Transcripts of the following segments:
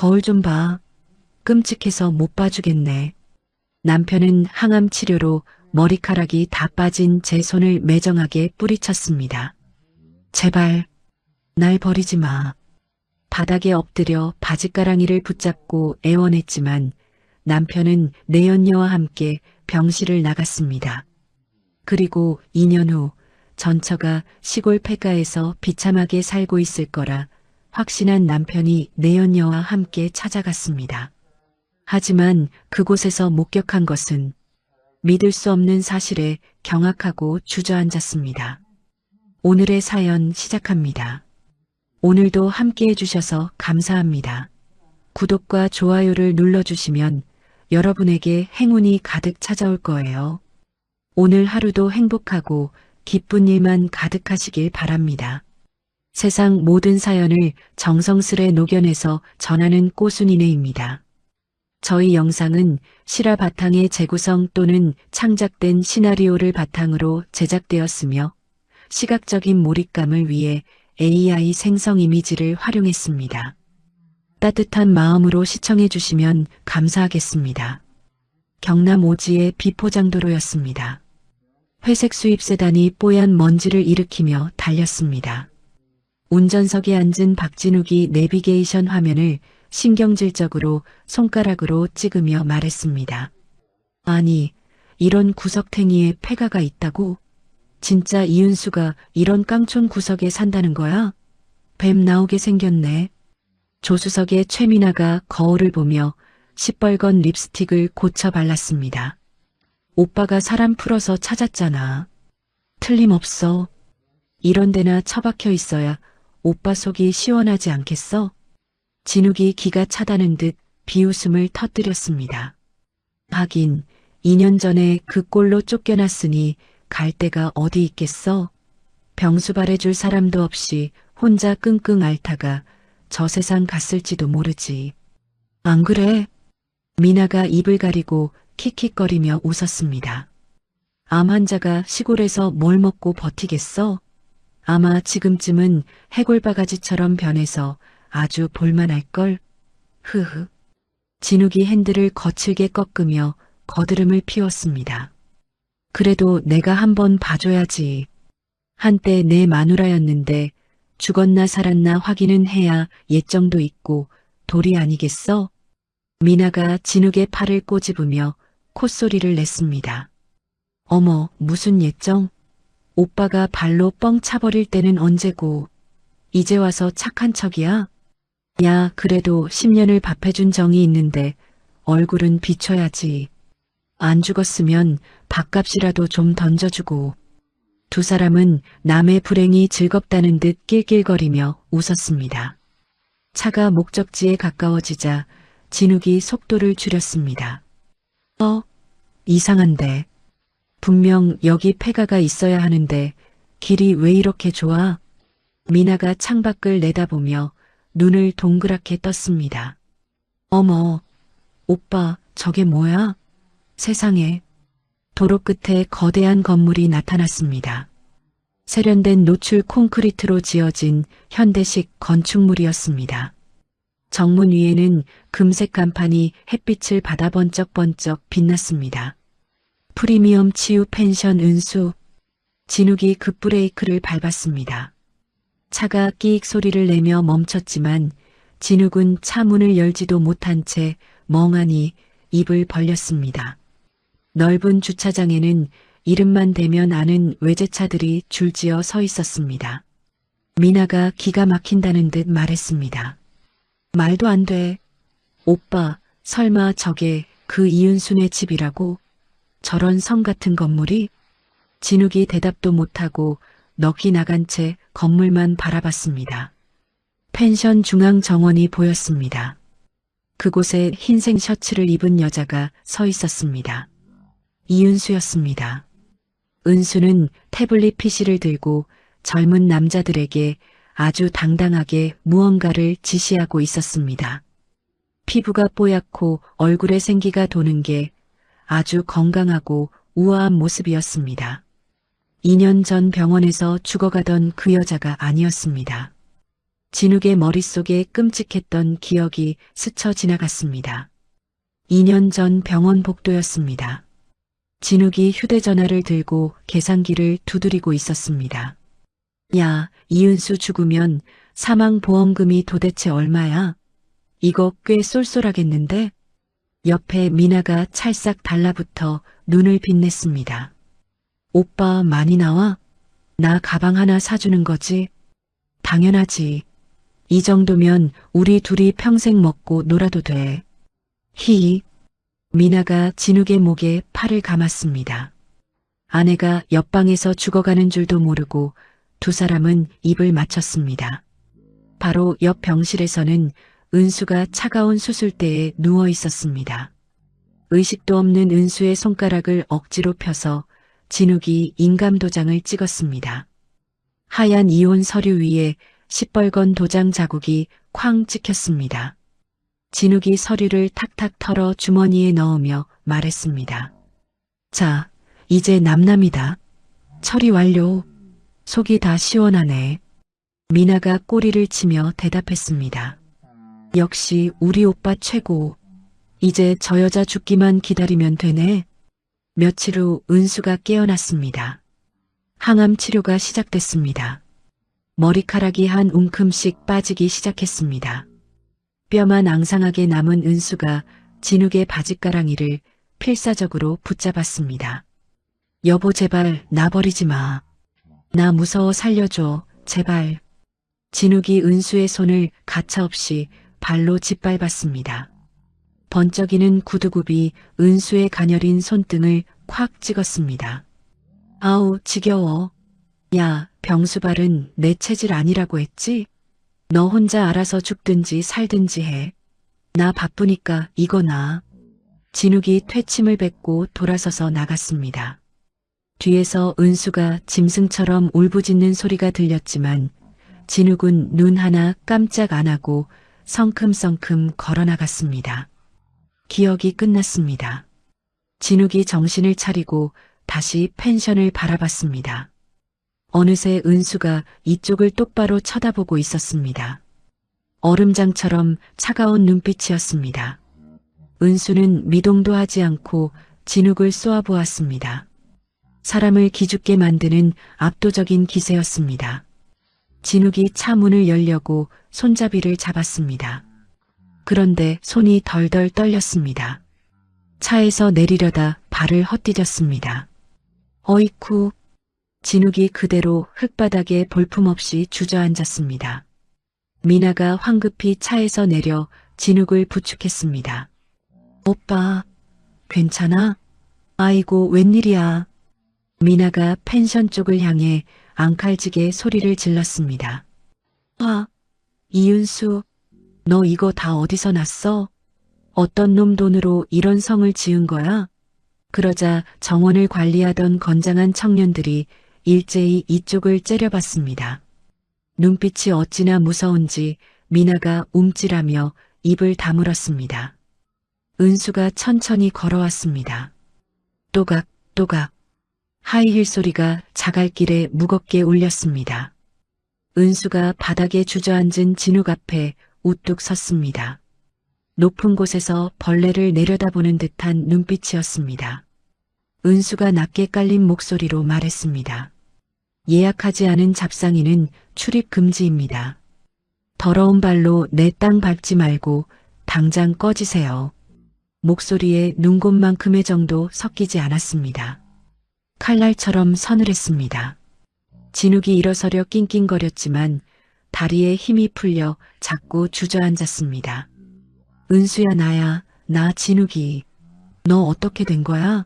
거울 좀 봐. 끔찍해서 못 봐주겠네. 남편은 항암 치료로 머리카락이 다 빠진 제 손을 매정하게 뿌리쳤습니다. 제발, 날 버리지 마. 바닥에 엎드려 바짓가랑이를 붙잡고 애원했지만 남편은 내연녀와 함께 병실을 나갔습니다. 그리고 2년 후 전처가 시골 폐가에서 비참하게 살고 있을 거라 확신한 남편이 내연녀와 함께 찾아갔습니다. 하지만 그곳에서 목격한 것은 믿을 수 없는 사실에 경악하고 주저앉았습니다. 오늘의 사연 시작합니다. 오늘도 함께 해주셔서 감사합니다. 구독과 좋아요를 눌러주시면 여러분에게 행운이 가득 찾아올 거예요. 오늘 하루도 행복하고 기쁜 일만 가득하시길 바랍니다. 세상 모든 사연을 정성스레 녹여내서 전하는 꼬순이네입니다. 저희 영상은 실화 바탕의 재구성 또는 창작된 시나리오를 바탕으로 제작되었으며 시각적인 몰입감을 위해 AI 생성 이미지를 활용했습니다. 따뜻한 마음으로 시청해 주시면 감사하겠습니다. 경남 오지의 비포장도로였습니다. 회색 수입 세단이 뽀얀 먼지를 일으키며 달렸습니다. 운전석에 앉은 박진욱이 내비게이션 화면을 신경질적으로 손가락으로 찍으며 말했습니다. 아니, 이런 구석탱이에 폐가가 있다고? 진짜 이윤수가 이런 깡촌 구석에 산다는 거야? 뱀 나오게 생겼네. 조수석의 최미나가 거울을 보며 시뻘건 립스틱을 고쳐 발랐습니다. 오빠가 사람 풀어서 찾았잖아. 틀림없어. 이런 데나 처박혀 있어야 오빠 속이 시원하지 않겠어? 진욱이 기가 차다는 듯 비웃음을 터뜨렸습니다. 하긴 2년 전에 그 꼴로 쫓겨났으니 갈 데가 어디 있겠어? 병수 바래줄 사람도 없이 혼자 끙끙 앓다가 저 세상 갔을지도 모르지. 안 그래? 미나가 입을 가리고 킥킥거리며 웃었습니다. 암 환자가 시골에서 뭘 먹고 버티겠어? 아마 지금쯤은 해골바가지처럼 변해서 아주 볼만할걸? 흐흐. 진욱이 핸들을 거칠게 꺾으며 거드름을 피웠습니다. 그래도 내가 한번 봐줘야지. 한때 내 마누라였는데 죽었나 살았나 확인은 해야 예정도 있고 도리 아니겠어? 미나가 진욱의 팔을 꼬집으며 콧소리를 냈습니다. 어머, 무슨 예정? 오빠가 발로 뻥 차버릴 때는 언제고. 이제 와서 착한 척이야? 야, 그래도 10년을 밥해준 정이 있는데 얼굴은 비춰야지. 안 죽었으면 밥값이라도 좀 던져주고. 두 사람은 남의 불행이 즐겁다는 듯 낄낄거리며 웃었습니다. 차가 목적지에 가까워지자 진욱이 속도를 줄였습니다. 이상한데. 분명 여기 폐가가 있어야 하는데 길이 왜 이렇게 좋아? 미나가 창밖을 내다보며 눈을 동그랗게 떴습니다. 어머, 오빠, 저게 뭐야? 세상에. 도로 끝에 거대한 건물이 나타났습니다. 세련된 노출 콘크리트로 지어진 현대식 건축물이었습니다. 정문 위에는 금색 간판이 햇빛을 받아 번쩍번쩍 빛났습니다. 프리미엄 치유 펜션 은수. 진욱이 급브레이크를 밟았습니다. 차가 끼익 소리를 내며 멈췄지만 진욱은 차 문을 열지도 못한 채 멍하니 입을 벌렸습니다. 넓은 주차장에는 이름만 대면 아는 외제차들이 줄지어 서 있었습니다. 미나가 기가 막힌다는 듯 말했습니다. 말도 안 돼. 오빠, 설마 저게 그 이윤순의 집이라고? 저런 성 같은 건물이? 진욱이 대답도 못하고 넋이 나간 채 건물만 바라봤습니다. 펜션 중앙 정원이 보였습니다. 그곳에 흰색 셔츠를 입은 여자가 서 있었습니다. 이윤수였습니다. 은수는 태블릿 PC를 들고 젊은 남자들에게 아주 당당하게 무언가를 지시하고 있었습니다. 피부가 뽀얗고 얼굴에 생기가 도는 게 아주 건강하고 우아한 모습이었습니다. 2년 전 병원에서 죽어가던 그 여자가 아니었습니다. 진욱의 머릿속에 끔찍했던 기억이 스쳐 지나갔습니다. 2년 전 병원 복도였습니다. 진욱이 휴대전화를 들고 계산기를 두드리고 있었습니다. 야, 이은수 죽으면 사망보험금이 도대체 얼마야? 이거 꽤 쏠쏠하겠는데? 옆에 미나가 찰싹 달라붙어 눈을 빛냈습니다. 오빠 많이 나와? 나 가방 하나 사주는 거지? 당연하지. 이 정도면 우리 둘이 평생 먹고 놀아도 돼. 히히. 미나가 진욱의 목에 팔을 감았습니다. 아내가 옆방에서 죽어가는 줄도 모르고 두 사람은 입을 맞췄습니다. 바로 옆 병실에서는 은수가 차가운 수술대에 누워 있었습니다. 의식도 없는 은수의 손가락을 억지로 펴서 진욱이 인감도장을 찍었습니다. 하얀 이혼 서류 위에 시뻘건 도장 자국이 쾅 찍혔습니다. 진욱이 서류를 탁탁 털어 주머니에 넣으며 말했습니다. 자, 이제 남남이다. 처리 완료. 속이 다 시원하네. 미나가 꼬리를 치며 대답했습니다. 역시 우리 오빠 최고. 이제 저 여자 죽기만 기다리면 되네. 며칠 후 은수가 깨어났습니다. 항암 치료가 시작됐습니다. 머리카락이 한 움큼씩 빠지기 시작했습니다. 뼈만 앙상하게 남은 은수가 진욱의 바짓가랑이를 필사적으로 붙잡았습니다. 여보 제발 나 버리지 마. 나 무서워 살려줘. 제발. 진욱이 은수의 손을 가차없이 발로 짓밟았습니다. 번쩍이는 구두굽이 은수의 가녀린 손등을 콱 찍었습니다. 아우 지겨워. 야, 병수발은 내 체질 아니라고 했지? 너 혼자 알아서 죽든지 살든지 해. 나 바쁘니까 이거 놔. 진욱이 퇴침을 뱉고 돌아서서 나갔습니다. 뒤에서 은수가 짐승처럼 울부짖는 소리가 들렸지만 진욱은 눈 하나 깜짝 안 하고 성큼성큼 걸어나갔습니다. 기억이 끝났습니다. 진욱이 정신을 차리고 다시 펜션을 바라봤습니다. 어느새 은수가 이쪽을 똑바로 쳐다보고 있었습니다. 얼음장처럼 차가운 눈빛이었습니다. 은수는 미동도 하지 않고 진욱을 쏘아보았습니다. 사람을 기죽게 만드는 압도적인 기세였습니다. 진욱이 차 문을 열려고 손잡이를 잡았습니다. 그런데 손이 덜덜 떨렸습니다. 차에서 내리려다 발을 헛디뎠습니다. 어이쿠. 진욱이 그대로 흙바닥에 볼품없이 주저앉았습니다. 미나가 황급히 차에서 내려 진욱을 부축했습니다. 오빠, 괜찮아? 아이고 웬일이야. 미나가 펜션 쪽을 향해 앙칼지게 소리를 질렀습니다. 아, 이윤수, 너 이거 다 어디서 났어? 어떤 놈 돈으로 이런 성을 지은 거야? 그러자 정원을 관리하던 건장한 청년들이 일제히 이쪽을 째려봤습니다. 눈빛이 어찌나 무서운지 미나가 움찔하며 입을 다물었습니다. 은수가 천천히 걸어왔습니다. 또각 또각 하이힐 소리가 자갈길에 무겁게 울렸습니다. 은수가 바닥에 주저앉은 진욱 앞에 우뚝 섰습니다. 높은 곳에서 벌레를 내려다보는 듯한 눈빛이었습니다. 은수가 낮게 깔린 목소리로 말했습니다. 예약하지 않은 잡상이는 출입 금지입니다. 더러운 발로 내 땅 밟지 말고 당장 꺼지세요. 목소리에 눈곱만큼의 정도 섞이지 않았습니다. 칼날처럼 서늘했습니다. 진욱이 일어서려 낑낑거렸지만 다리에 힘이 풀려 자꾸 주저앉았습니다. 은수야 나야, 나 진욱이. 너 어떻게 된 거야?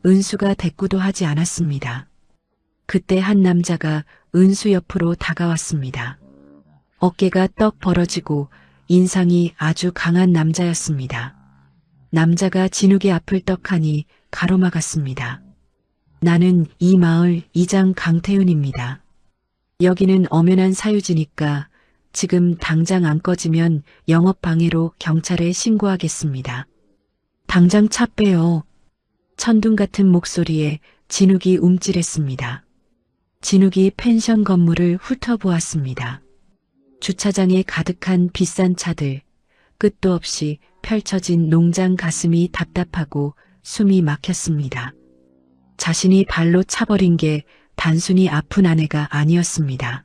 은수가 대꾸도 하지 않았습니다. 그때 한 남자가 은수 옆으로 다가왔습니다. 어깨가 떡 벌어지고 인상이 아주 강한 남자였습니다. 남자가 진욱의 앞을 떡하니 가로막았습니다. 나는 이 마을 이장 강태윤입니다. 여기는 엄연한 사유지니까 지금 당장 안 꺼지면 영업방해로 경찰에 신고하겠습니다. 당장 차 빼요. 천둥 같은 목소리에 진욱이 움찔했습니다. 진욱이 펜션 건물을 훑어보았습니다. 주차장에 가득한 비싼 차들, 끝도 없이 펼쳐진 농장 가슴이 답답하고 숨이 막혔습니다. 자신이 발로 차버린 게 단순히 아픈 아내가 아니었습니다.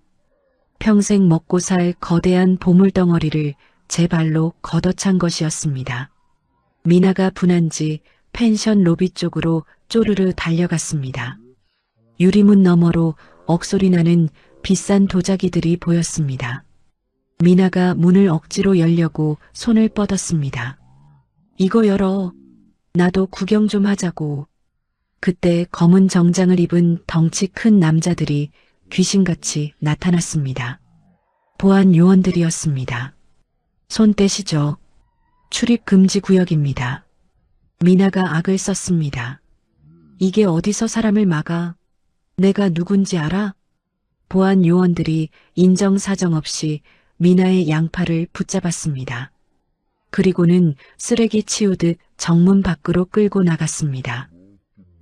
평생 먹고 살 거대한 보물덩어리를 제 발로 걷어찬 것이었습니다. 미나가 분한지 펜션 로비 쪽으로 쪼르르 달려갔습니다. 유리문 너머로 억소리 나는 비싼 도자기들이 보였습니다. 미나가 문을 억지로 열려고 손을 뻗었습니다. 이거 열어. 나도 구경 좀 하자고. 그때 검은 정장을 입은 덩치 큰 남자들이 귀신같이 나타났습니다. 보안 요원들이었습니다. 손 떼시죠. 출입 금지 구역입니다. 미나가 악을 썼습니다. 이게 어디서 사람을 막아? 내가 누군지 알아? 보안 요원들이 인정사정 없이 미나의 양팔을 붙잡았습니다. 그리고는 쓰레기 치우듯 정문 밖으로 끌고 나갔습니다.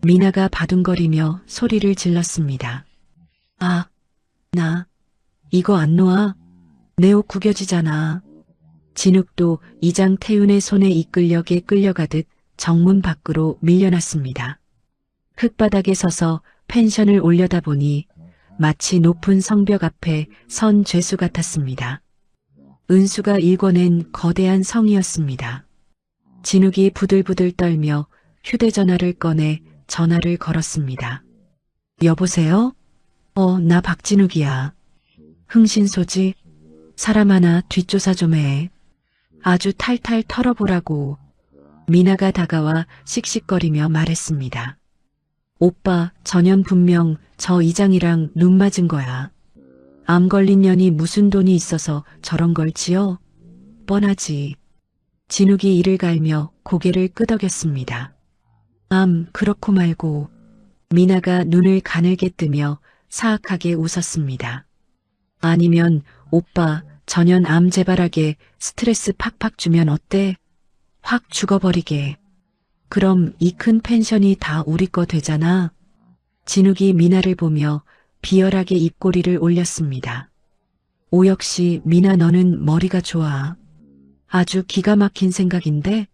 미나가 바둥거리며 소리를 질렀습니다. 아, 나 이거 안 놓아? 내 옷 구겨지잖아. 진욱도 이장태윤의 손에 이끌려게 끌려가듯 정문 밖으로 밀려났습니다. 흙바닥에 서서 펜션을 올려다보니 마치 높은 성벽 앞에 선 죄수 같았습니다. 은수가 일궈낸 거대한 성이었습니다. 진욱이 부들부들 떨며 휴대전화를 꺼내 전화를 걸었습니다. 여보세요? 나 박진욱이야. 흥신소지? 사람 하나 뒷조사 좀 해. 아주 탈탈 털어보라고. 미나가 다가와 씩씩거리며 말했습니다. 오빠, 전현 분명 저 이장이랑 눈 맞은 거야. 암 걸린 년이 무슨 돈이 있어서 저런 걸 지어? 뻔하지. 진욱이 이를 갈며 고개를 끄덕였습니다. 그렇고 말고. 미나가 눈을 가늘게 뜨며 사악하게 웃었습니다. 아니면 오빠 전현 암 재발하게 스트레스 팍팍 주면 어때? 확 죽어버리게. 그럼 이 큰 펜션이 다 우리 거 되잖아. 진욱이 미나를 보며 비열하게 입꼬리를 올렸습니다. 오 역시 미나 너는 머리가 좋아. 아주 기가 막힌 생각인데?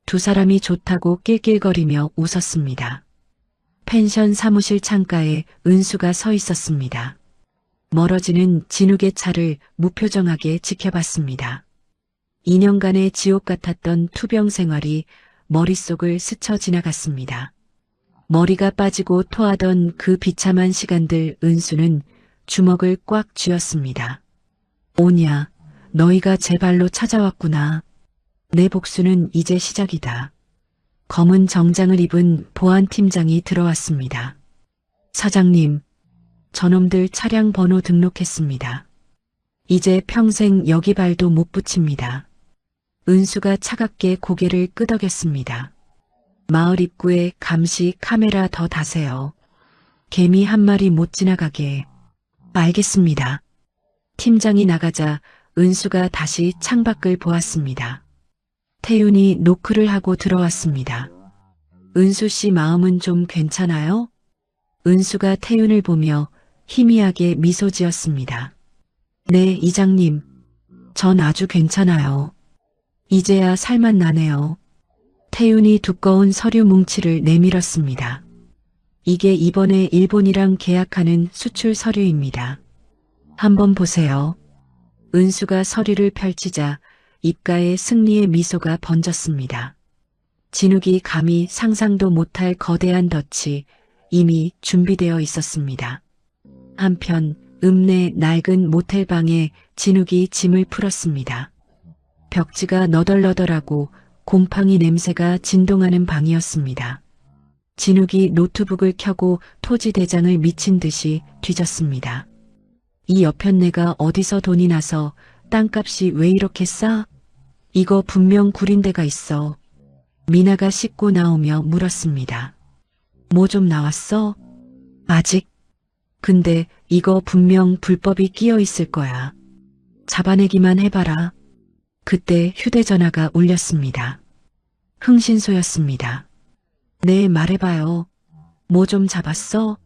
두 사람이 좋다고 낄낄거리며 웃었습니다. 펜션 사무실 창가에 은수가 서 있었습니다. 멀어지는 진욱의 차를 무표정하게 지켜봤습니다. 2년간의 지옥 같았던 투병 생활이 머릿속을 스쳐 지나갔습니다. 머리가 빠지고 토하던 그 비참한 시간들 은수는 주먹을 꽉 쥐었습니다. 오냐, 너희가 제 발로 찾아왔구나. 내 복수는 이제 시작이다. 검은 정장을 입은 보안팀장이 들어왔습니다. 사장님, 저놈들 차량 번호 등록했습니다. 이제 평생 여기 발도 못 붙입니다. 은수가 차갑게 고개를 끄덕였습니다. 마을 입구에 감시 카메라 더 다세요. 개미 한 마리 못 지나가게. 알겠습니다. 팀장이 나가자 은수가 다시 창밖을 보았습니다. 태윤이 노크를 하고 들어왔습니다. 은수 씨 마음은 좀 괜찮아요? 은수가 태윤을 보며 희미하게 미소 지었습니다. 네, 이장님. 전 아주 괜찮아요. 이제야 살맛 나네요. 태윤이 두꺼운 서류 뭉치를 내밀었습니다. 이게 이번에 일본이랑 계약하는 수출 서류입니다. 한번 보세요. 은수가 서류를 펼치자 입가에 승리의 미소가 번졌습니다. 진욱이 감히 상상도 못할 거대한 덫이 이미 준비되어 있었습니다. 한편 읍내 낡은 모텔방에 진욱이 짐을 풀었습니다. 벽지가 너덜너덜하고 곰팡이 냄새가 진동하는 방이었습니다. 진욱이 노트북을 켜고 토지대장을 미친 듯이 뒤졌습니다. 이 여편네가 어디서 돈이 나서 땅값이 왜 이렇게 싸? 이거 분명 구린 데가 있어. 미나가 씻고 나오며 물었습니다. 뭐 좀 나왔어? 아직? 근데 이거 분명 불법이 끼어 있을 거야. 잡아내기만 해봐라. 그때 휴대전화가 울렸습니다. 흥신소였습니다. 네, 말해봐요. 뭐 좀 잡았어?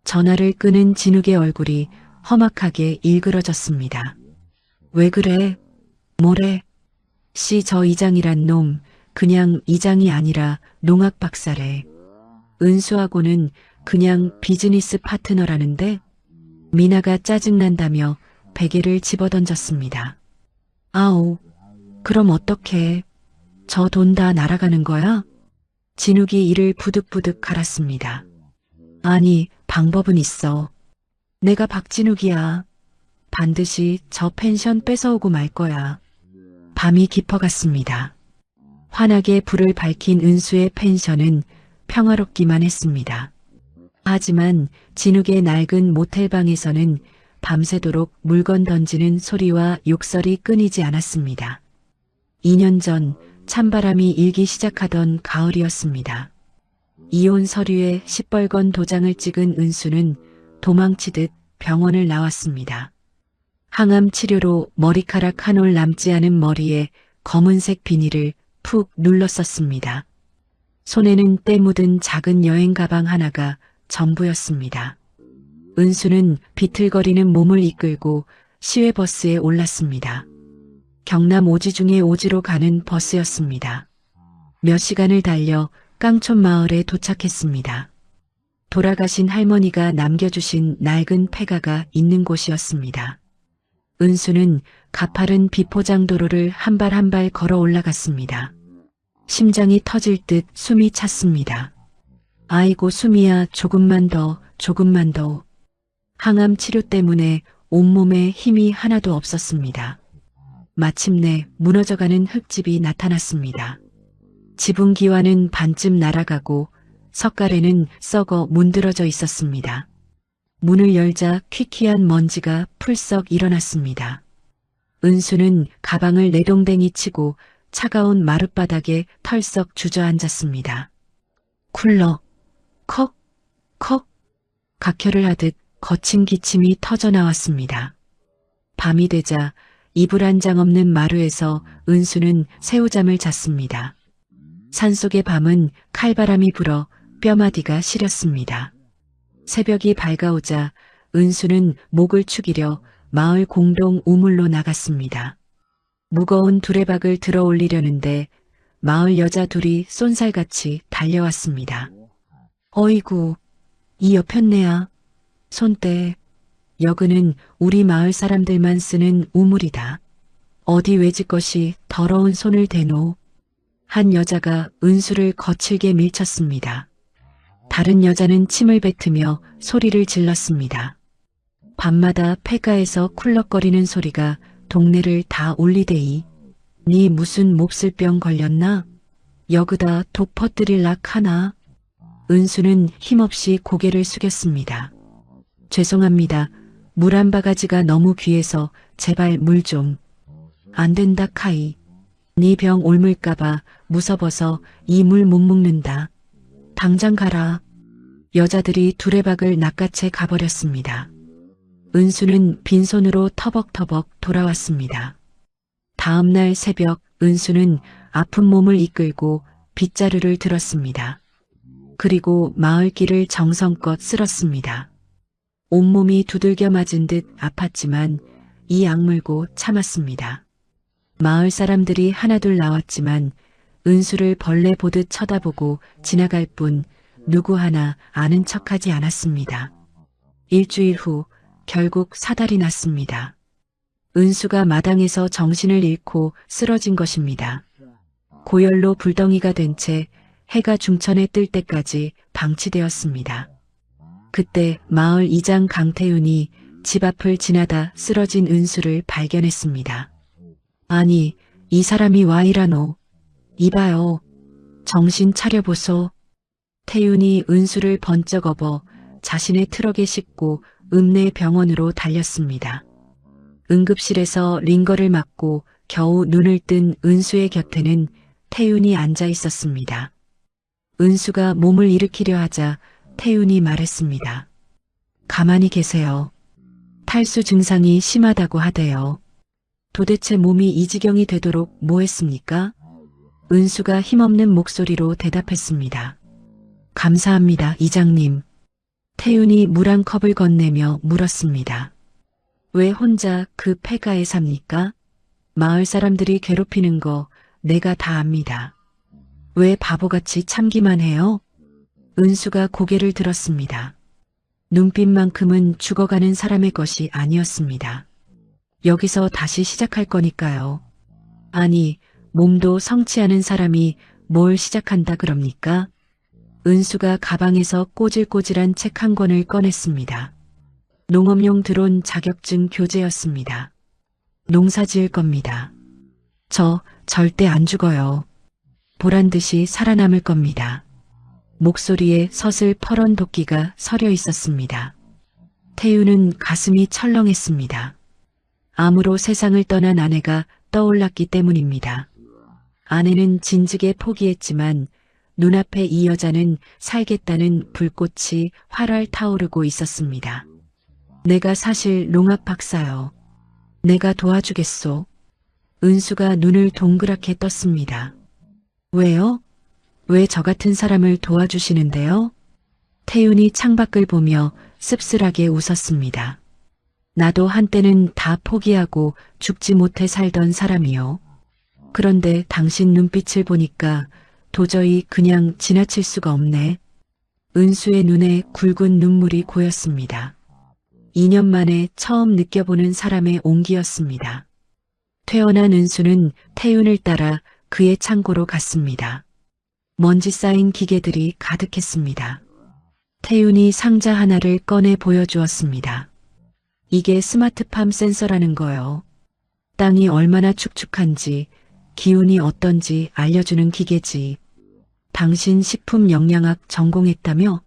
전화를 끄는 진욱의 얼굴이 험악하게 일그러졌습니다. 왜 그래? 뭐래? 저 이장이란 놈, 그냥 이장이 아니라 농학 박사래. 은수하고는 그냥 비즈니스 파트너라는데? 미나가 짜증난다며 베개를 집어던졌습니다. 아우, 그럼 어떡해. 저 돈 다 날아가는 거야? 진욱이 이를 부득부득 갈았습니다. 아니, 방법은 있어. 내가 박진욱이야. 반드시 저 펜션 뺏어오고 말 거야. 밤이 깊어갔습니다. 환하게 불을 밝힌 은수의 펜션은 평화롭기만 했습니다. 하지만 진욱의 낡은 모텔방에서는 밤새도록 물건 던지는 소리와 욕설이 끊이지 않았습니다. 2년 전 찬바람이 일기 시작하던 가을이었습니다. 이혼 서류에 시뻘건 도장을 찍은 은수는 도망치듯 병원을 나왔습니다. 항암 치료로 머리카락 한 올 남지 않은 머리에 검은색 비닐을 푹 눌렀었습니다. 손에는 때 묻은 작은 여행 가방 하나가 전부였습니다. 은수는 비틀거리는 몸을 이끌고 시외버스에 올랐습니다. 경남 오지 중의 오지로 가는 버스였습니다. 몇 시간을 달려 깡촌 마을에 도착했습니다. 돌아가신 할머니가 남겨주신 낡은 폐가가 있는 곳이었습니다. 은수는 가파른 비포장 도로를 한 발 한 발 걸어 올라갔습니다. 심장이 터질 듯 숨이 찼습니다. 아이고 수미야, 조금만 더, 조금만 더. 항암 치료 때문에 온몸에 힘이 하나도 없었습니다. 마침내 무너져가는 흙집이 나타났습니다. 지붕 기와는 반쯤 날아가고 석가래는 썩어 문드러져 있었습니다. 문을 열자 퀴퀴한 먼지가 풀썩 일어났습니다. 은수는 가방을 내동댕이 치고 차가운 마룻바닥에 털썩 주저앉았습니다. 쿨럭, 컥, 컥, 각혈을 하듯 거친 기침이 터져나왔습니다. 밤이 되자 이불 한 장 없는 마루에서 은수는 새우잠을 잤습니다. 산속의 밤은 칼바람이 불어 뼈마디가 시렸습니다. 새벽이 밝아오자 은수는 목을 축이려 마을 공동 우물로 나갔습니다. 무거운 두레박을 들어 올리려는데 마을 여자 둘이 쏜살같이 달려왔습니다. 어이구, 이 여편네야. 손대. 여그는 우리 마을 사람들만 쓰는 우물이다. 어디 외지것이 더러운 손을 대노. 한 여자가 은수를 거칠게 밀쳤습니다. 다른 여자는 침을 뱉으며 소리를 질렀습니다. 밤마다 폐가에서 쿨럭거리는 소리가 동네를 다 울리대이. 니 무슨 몹쓸병 걸렸나? 여그다 독 퍼뜨릴락 하나? 은수는 힘없이 고개를 숙였습니다. 죄송합니다. 물 한 바가지가 너무 귀해서 제발 물 좀. 안 된다 카이. 니 병 옮을까봐 무서워서 이 물 못 먹는다. 당장 가라. 여자들이 두레박을 낚아채 가버렸습니다. 은수는 빈손으로 터벅터벅 돌아왔습니다. 다음 날 새벽 은수는 아픈 몸을 이끌고 빗자루를 들었습니다. 그리고 마을길을 정성껏 쓸었습니다. 온몸이 두들겨 맞은 듯 아팠지만 이 악물고 참았습니다. 마을 사람들이 하나둘 나왔지만 은수를 벌레 보듯 쳐다보고 지나갈 뿐 누구 하나 아는 척하지 않았습니다. 일주일 후 결국 사달이 났습니다. 은수가 마당에서 정신을 잃고 쓰러진 것입니다. 고열로 불덩이가 된 채 해가 중천에 뜰 때까지 방치되었습니다. 그때 마을 이장 강태윤이 집 앞을 지나다 쓰러진 은수를 발견했습니다. 아니, 이 사람이 와 이라노. 이봐요. 정신 차려보소. 태윤이 은수를 번쩍 업어 자신의 트럭에 싣고 읍내 병원으로 달렸습니다. 응급실에서 링거를 맞고 겨우 눈을 뜬 은수의 곁에는 태윤이 앉아 있었습니다. 은수가 몸을 일으키려 하자 태윤이 말했습니다. 가만히 계세요. 탈수 증상이 심하다고 하대요. 도대체 몸이 이 지경이 되도록 뭐 했습니까? 은수가 힘없는 목소리로 대답했습니다. 감사합니다, 이장님. 태윤이 물 한 컵을 건네며 물었습니다. 왜 혼자 그 폐가에 삽니까? 마을 사람들이 괴롭히는 거 내가 다 압니다. 왜 바보같이 참기만 해요? 은수가 고개를 들었습니다. 눈빛만큼은 죽어가는 사람의 것이 아니었습니다. 여기서 다시 시작할 거니까요. 아니, 몸도 성취하는 사람이 뭘 시작한다 그럽니까? 은수가 가방에서 꼬질꼬질한 책 한 권을 꺼냈습니다. 농업용 드론 자격증 교재였습니다. 농사 지을 겁니다. 저 절대 안 죽어요. 보란듯이 살아남을 겁니다. 목소리에 서슬 퍼런 도끼가 서려 있었습니다. 태유는 가슴이 철렁했습니다. 암으로 세상을 떠난 아내가 떠올랐기 때문입니다. 아내는 진즉에 포기했지만 눈앞에 이 여자는 살겠다는 불꽃이 활활 타오르고 있었습니다. 내가 사실 농학 박사요. 내가 도와주겠소. 은수가 눈을 동그랗게 떴습니다. 왜요? 왜 저 같은 사람을 도와주시는데요? 태윤이 창밖을 보며 씁쓸하게 웃었습니다. 나도 한때는 다 포기하고 죽지 못해 살던 사람이요. 그런데 당신 눈빛을 보니까 도저히 그냥 지나칠 수가 없네. 은수의 눈에 굵은 눈물이 고였습니다. 2년 만에 처음 느껴보는 사람의 온기였습니다. 퇴원한 은수는 태윤을 따라 그의 창고로 갔습니다. 먼지 쌓인 기계들이 가득했습니다. 태윤이 상자 하나를 꺼내 보여주었습니다. 이게 스마트팜 센서라는 거요. 땅이 얼마나 축축한지, 기운이 어떤지 알려주는 기계지. 당신 식품 영양학 전공했다며?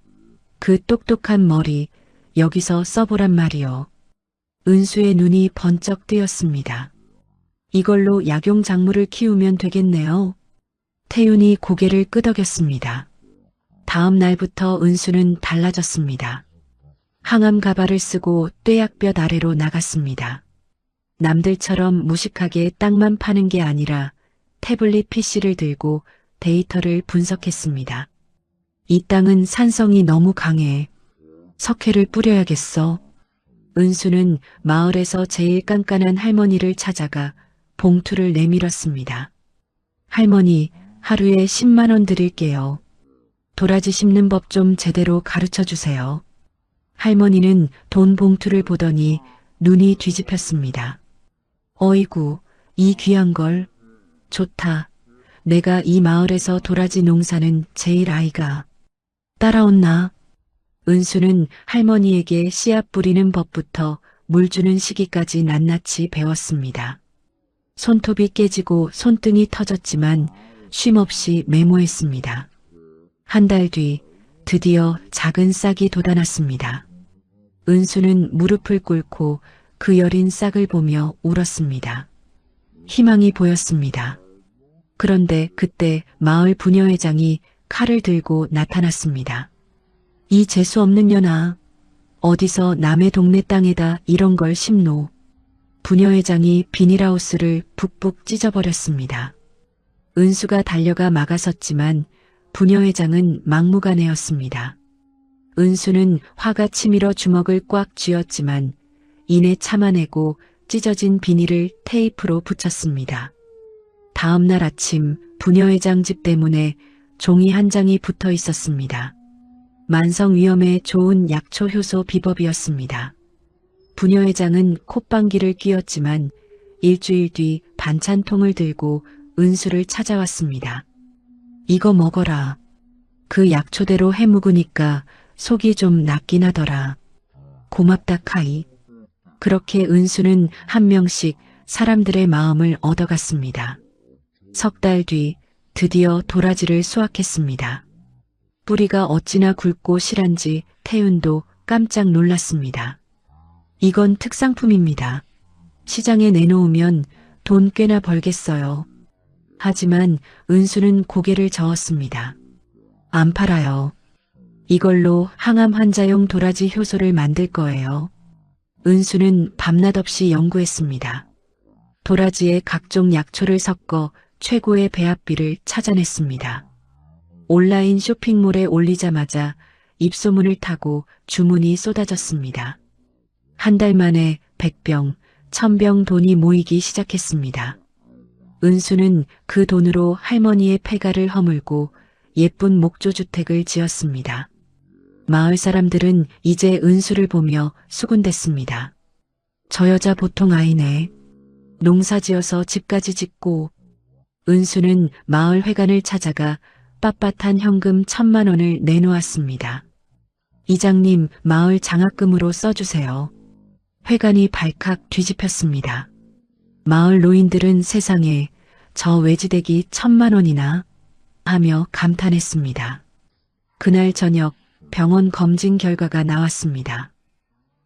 그 똑똑한 머리 여기서 써보란 말이요. 은수의 눈이 번쩍 뜨였습니다. 이걸로 약용 작물을 키우면 되겠네요. 태윤이 고개를 끄덕였습니다. 다음 날부터 은수는 달라졌습니다. 항암 가발을 쓰고 뙤약볕 아래로 나갔습니다. 남들처럼 무식하게 땅만 파는 게 아니라 태블릿 PC를 들고 데이터를 분석했습니다. 이 땅은 산성이 너무 강해. 석회를 뿌려야겠어. 은수는 마을에서 제일 깐깐한 할머니를 찾아가 봉투를 내밀었습니다. 할머니, 하루에 10만 원 드릴게요. 도라지 심는 법 좀 제대로 가르쳐 주세요. 할머니는 돈 봉투를 보더니 눈이 뒤집혔습니다. 어이구, 이 귀한 걸. 좋다. 내가 이 마을에서 도라지 농사는 제일 아이가. 따라온나? 은수는 할머니에게 씨앗 뿌리는 법부터 물 주는 시기까지 낱낱이 배웠습니다. 손톱이 깨지고 손등이 터졌지만 쉼없이 메모했습니다. 한 달 뒤 드디어 작은 싹이 돋아났습니다. 은수는 무릎을 꿇고 그 여린 싹을 보며 울었습니다. 희망이 보였습니다. 그런데 그때 마을 부녀회장이 칼을 들고 나타났습니다. 이 재수 없는 년아, 어디서 남의 동네 땅에다 이런 걸 심노. 부녀회장이 비닐하우스를 북북 찢어버렸습니다. 은수가 달려가 막아섰지만 부녀회장은 막무가내였습니다. 은수는 화가 치밀어 주먹을 꽉 쥐었지만 이내 참아내고 찢어진 비닐을 테이프로 붙였습니다. 다음 날 아침 부녀회장 집 때문에 종이 한 장이 붙어 있었습니다. 만성 위염에 좋은 약초 효소 비법이었습니다. 부녀회장은 콧방귀를 뀌었지만 일주일 뒤 반찬통을 들고 은수를 찾아왔습니다. 이거 먹어라. 그 약초대로 해묵으니까 속이 좀 낫긴 하더라. 고맙다 카이. 그렇게 은수는 한 명씩 사람들의 마음을 얻어갔습니다. 석 달 뒤 드디어 도라지를 수확했습니다. 뿌리가 어찌나 굵고 실한지 태윤도 깜짝 놀랐습니다. 이건 특상품입니다. 시장에 내놓으면 돈 꽤나 벌겠어요. 하지만 은수는 고개를 저었습니다. 안 팔아요. 이걸로 항암 환자용 도라지 효소를 만들 거예요. 은수는 밤낮 없이 연구했습니다. 도라지에 각종 약초를 섞어 최고의 배합비를 찾아냈습니다. 온라인 쇼핑몰에 올리자마자 입소문을 타고 주문이 쏟아졌습니다. 한 달 만에 100병, 1000병 돈이 모이기 시작했습니다. 은수는 그 돈으로 할머니의 폐가를 허물고 예쁜 목조주택을 지었습니다. 마을 사람들은 이제 은수를 보며 수군댔습니다. 저 여자 보통 아이네. 농사지어서 집까지 짓고. 은수는 마을 회관을 찾아가 빳빳한 현금 1000만 원을 내놓았습니다. 이장님, 마을 장학금으로 써주세요. 회관이 발칵 뒤집혔습니다. 마을 노인들은 세상에 저 외지댁이 1000만 원이나 하며 감탄했습니다. 그날 저녁 병원 검진 결과가 나왔습니다.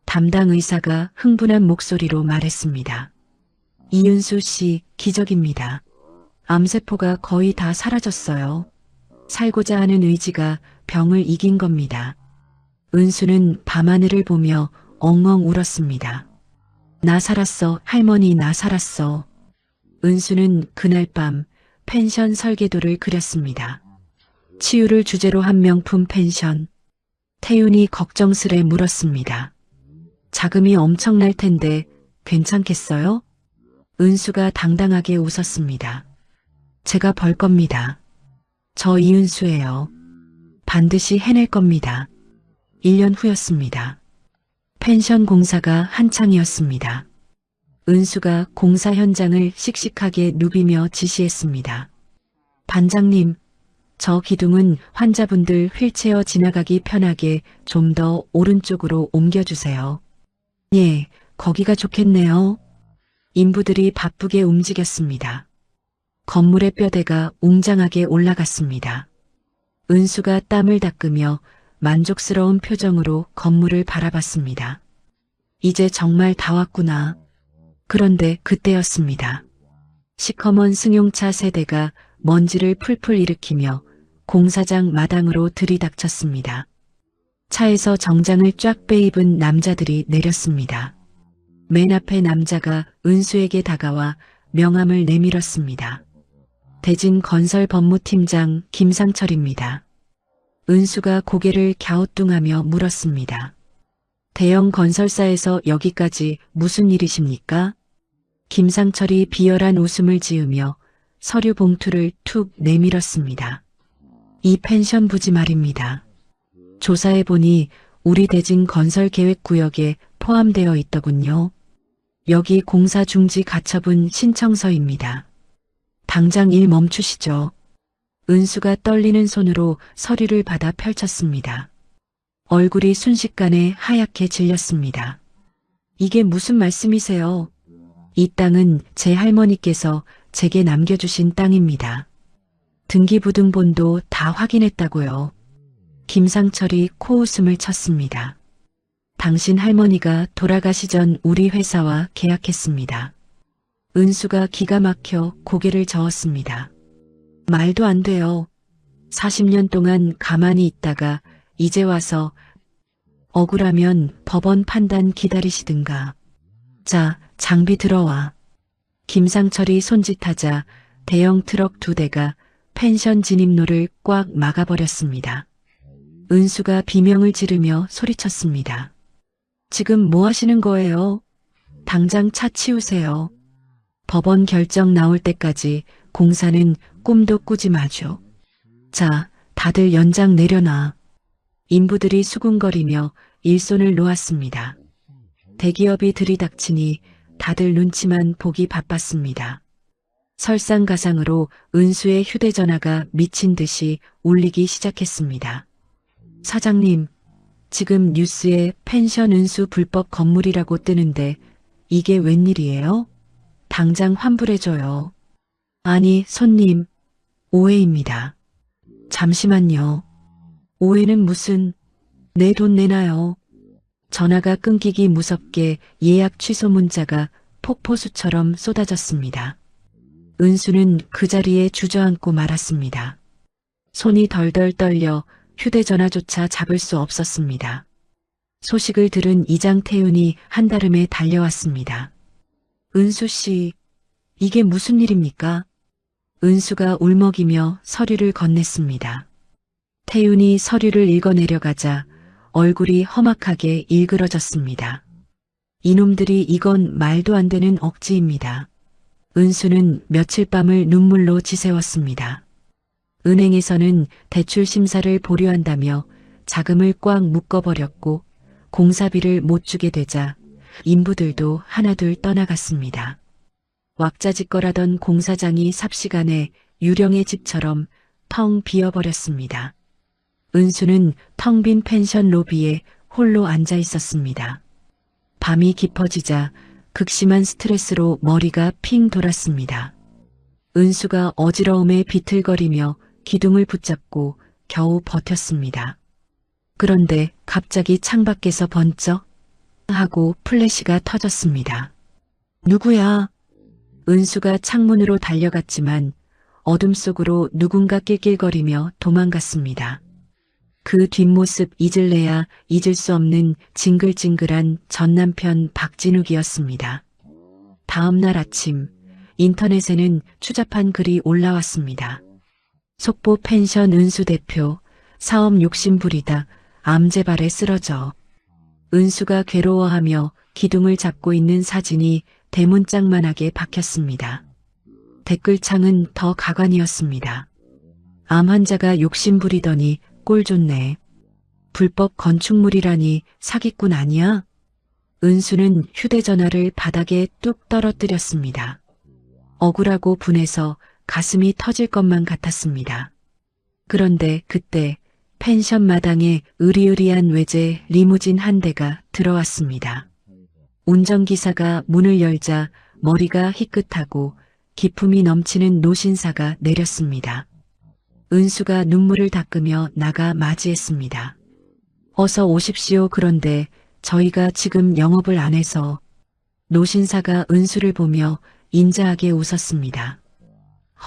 담당 의사가 흥분한 목소리로 말했습니다. 이은수 씨, 기적입니다. 암세포가 거의 다 사라졌어요. 살고자 하는 의지가 병을 이긴 겁니다. 은수는 밤하늘을 보며 엉엉 울었습니다. 나 살았어, 할머니, 나 살았어. 은수는 그날 밤 펜션 설계도를 그렸습니다. 치유를 주제로 한 명품 펜션. 태윤이 걱정스레 물었습니다. 자금이 엄청날 텐데 괜찮겠어요? 은수가 당당하게 웃었습니다. 제가 벌 겁니다. 저 이은수예요. 반드시 해낼 겁니다. 1년 후였습니다. 펜션 공사가 한창이었습니다. 은수가 공사 현장을 씩씩하게 누비며 지시했습니다. 반장님, 저 기둥은 환자분들 휠체어 지나가기 편하게 좀 더 오른쪽으로 옮겨주세요. 예, 거기가 좋겠네요. 인부들이 바쁘게 움직였습니다. 건물의 뼈대가 웅장하게 올라갔습니다. 은수가 땀을 닦으며 만족스러운 표정으로 건물을 바라봤습니다. 이제 정말 다 왔구나. 그런데 그때였습니다. 시커먼 승용차 세대가 먼지를 풀풀 일으키며 공사장 마당으로 들이닥쳤습니다. 차에서 정장을 쫙 빼입은 남자들이 내렸습니다. 맨 앞에 남자가 은수에게 다가와 명함을 내밀었습니다. 대진 건설 법무팀장 김상철입니다. 은수가 고개를 갸우뚱하며 물었습니다. 대형 건설사에서 여기까지 무슨 일이십니까? 김상철이 비열한 웃음을 지으며 서류 봉투를 툭 내밀었습니다. 이 펜션 부지 말입니다. 조사해보니 우리 대진 건설계획구역에 포함되어 있더군요. 여기 공사 중지 가처분 신청서입니다. 당장 일 멈추시죠. 은수가 떨리는 손으로 서류를 받아 펼쳤습니다. 얼굴이 순식간에 하얗게 질렸습니다. 이게 무슨 말씀이세요? 이 땅은 제 할머니께서 제게 남겨주신 땅입니다. 등기부등본도 다 확인했다고요. 김상철이 코웃음을 쳤습니다. 당신 할머니가 돌아가시 전 우리 회사와 계약했습니다. 은수가 기가 막혀 고개를 저었습니다. 말도 안 돼요. 40년 동안 가만히 있다가 이제 와서 억울하면 법원 판단 기다리시든가. 자, 장비 들어와. 김상철이 손짓하자 대형 트럭 2대가 펜션 진입로를 꽉 막아버렸습니다. 은수가 비명을 지르며 소리쳤습니다. 지금 뭐 하시는 거예요? 당장 차 치우세요. 법원 결정 나올 때까지 공사는 꿈도 꾸지 마죠. 자, 다들 연장 내려놔. 인부들이 수군거리며 일손을 놓았습니다. 대기업이 들이닥치니 다들 눈치만 보기 바빴습니다. 설상가상으로 은수의 휴대전화가 미친 듯이 울리기 시작했습니다. 사장님, 지금 뉴스에 펜션 은수 불법 건물이라고 뜨는데 이게 웬일이에요? 당장 환불해줘요. 아니, 손님, 오해입니다. 잠시만요. 오해는 무슨, 내 돈 내놔요. 전화가 끊기기 무섭게 예약 취소 문자가 폭포수처럼 쏟아졌습니다. 은수는 그 자리에 주저앉고 말았습니다. 손이 덜덜 떨려 휴대전화조차 잡을 수 없었습니다. 소식을 들은 이장 태윤이 한달음에 달려왔습니다. 은수 씨, 이게 무슨 일입니까? 은수가 울먹이며 서류를 건넸습니다. 태윤이 서류를 읽어내려가자 얼굴이 험악하게 일그러졌습니다. 이놈들이 이건 말도 안 되는 억지입니다. 은수는 며칠 밤을 눈물로 지새웠습니다. 은행에서는 대출 심사를 보류한다며 자금을 꽉 묶어버렸고 공사비를 못 주게 되자 인부들도 하나둘 떠나갔습니다. 왁자지껄하던 공사장이 삽시간에 유령의 집처럼 텅 비어버렸습니다. 은수는 텅 빈 펜션 로비에 홀로 앉아 있었습니다. 밤이 깊어지자 극심한 스트레스로 머리가 핑 돌았습니다. 은수가 어지러움에 비틀거리며 기둥을 붙잡고 겨우 버텼습니다. 그런데 갑자기 창밖에서 번쩍 하고 플래시가 터졌습니다. 누구야? 은수가 창문으로 달려갔지만 어둠 속으로 누군가 낄낄거리며 도망갔습니다. 그 뒷모습 잊을래야 잊을 수 없는 징글징글한 전남편 박진욱이었습니다. 다음 날 아침 인터넷에는 추잡한 글이 올라왔습니다. 속보 펜션 은수 대표 사업 욕심 부리다 암제발에 쓰러져. 은수가 괴로워하며 기둥을 잡고 있는 사진이 대문짝만하게 박혔습니다. 댓글창은 더 가관이었습니다. 암 환자가 욕심 부리더니 꼴 좋네. 불법 건축물이라니 사기꾼 아니야? 은수는 휴대전화를 바닥에 뚝 떨어뜨렸습니다. 억울하고 분해서 가슴이 터질 것만 같았습니다. 그런데 그때 펜션 마당에 으리으리한 외제 리무진 한 대가 들어왔습니다. 운전기사가 문을 열자 머리가 희끗하고 기품이 넘치는 노신사가 내렸습니다. 은수가 눈물을 닦으며 나가 맞이했습니다. 어서 오십시오. 그런데 저희가 지금 영업을 안 해서. 노신사가 은수를 보며 인자하게 웃었습니다.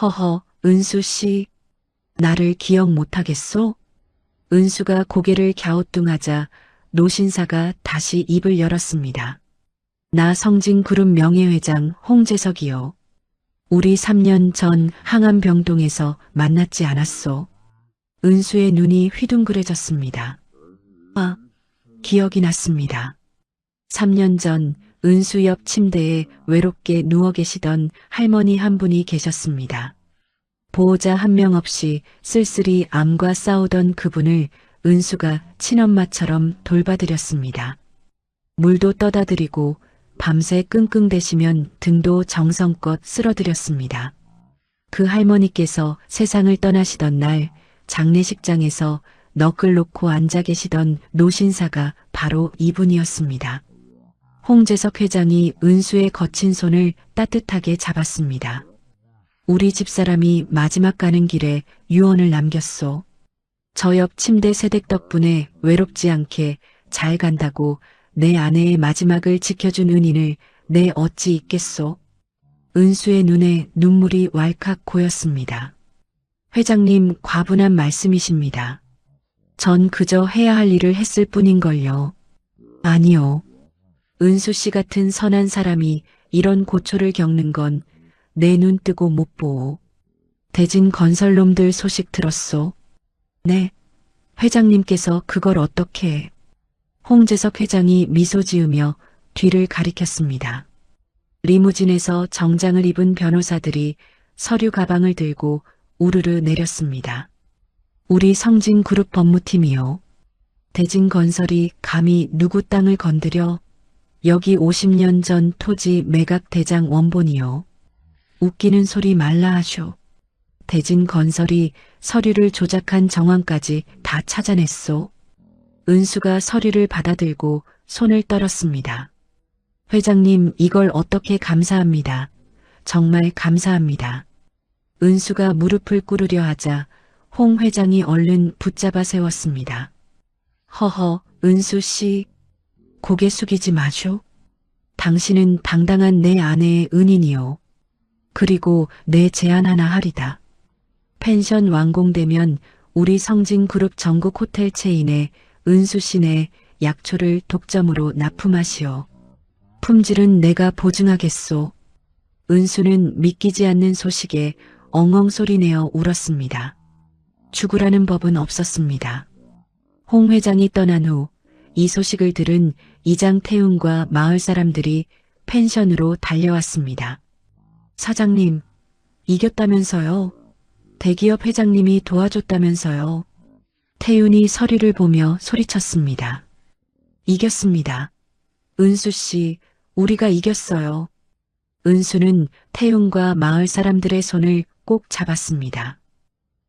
허허, 은수 씨, 나를 기억 못하겠소? 은수가 고개를 갸우뚱하자 노신사가 다시 입을 열었습니다. 나 성진그룹 명예회장 홍재석이요. 우리 3년 전 항암병동에서 만났지 않았소? 은수의 눈이 휘둥그레졌습니다. 아, 기억이 났습니다. 3년 전 은수 옆 침대에 외롭게 누워 계시던 할머니 한 분이 계셨습니다. 보호자 한 명 없이 쓸쓸히 암과 싸우던 그분을 은수가 친엄마처럼 돌봐드렸습니다. 물도 떠다 드리고 밤새 끙끙대시면 등도 정성껏 쓸어드렸습니다. 그 할머니께서 세상을 떠나시던 날 장례식장에서 너클 놓고 앉아 계시던 노신사가 바로 이분이었습니다. 홍재석 회장이 은수의 거친 손을 따뜻하게 잡았습니다. 우리 집사람이 마지막 가는 길에 유언을 남겼소. 저 옆 침대 세댁 덕분에 외롭지 않게 잘 간다고 내 아내의 마지막을 지켜준 은인을 내 어찌 잊겠소. 은수의 눈에 눈물이 왈칵 고였습니다. 회장님, 과분한 말씀이십니다. 전 그저 해야 할 일을 했을 뿐인걸요. 아니요. 은수 씨 같은 선한 사람이 이런 고초를 겪는 건 내 눈 뜨고 못 보오. 대진 건설놈들 소식 들었소? 네. 회장님께서 그걸 어떻게 해? 홍재석 회장이 미소 지으며 뒤를 가리켰습니다. 리무진에서 정장을 입은 변호사들이 서류 가방을 들고 우르르 내렸습니다. 우리 성진그룹 법무팀이요. 대진건설이 감히 누구 땅을 건드려? 여기 50년 전 토지 매각 대장 원본이요. 웃기는 소리 말라 하쇼. 대진건설이 서류를 조작한 정황까지 다 찾아냈소. 은수가 서류를 받아들고 손을 떨었습니다. 회장님, 이걸 어떻게 감사합니다. 정말 감사합니다. 은수가 무릎을 꿇으려 하자 홍 회장이 얼른 붙잡아 세웠습니다. 허허, 은수 씨, 고개 숙이지 마쇼. 당신은 당당한 내 아내의 은인이요. 그리고 내 제안 하나 하리다. 펜션 완공되면 우리 성진그룹 전국 호텔 체인에 은수 씨네 약초를 독점으로 납품하시오. 품질은 내가 보증하겠소. 은수는 믿기지 않는 소식에 엉엉 소리내어 울었습니다. 죽으라는 법은 없었습니다. 홍 회장이 떠난 후 이 소식을 들은 이장 태훈과 마을 사람들이 펜션으로 달려왔습니다. 사장님, 이겼다면서요? 대기업 회장님이 도와줬다면서요? 태훈이 서류를 보며 소리쳤습니다. 이겼습니다. 은수 씨, 우리가 이겼어요. 은수는 태훈과 마을 사람들의 손을 꼭 잡았습니다.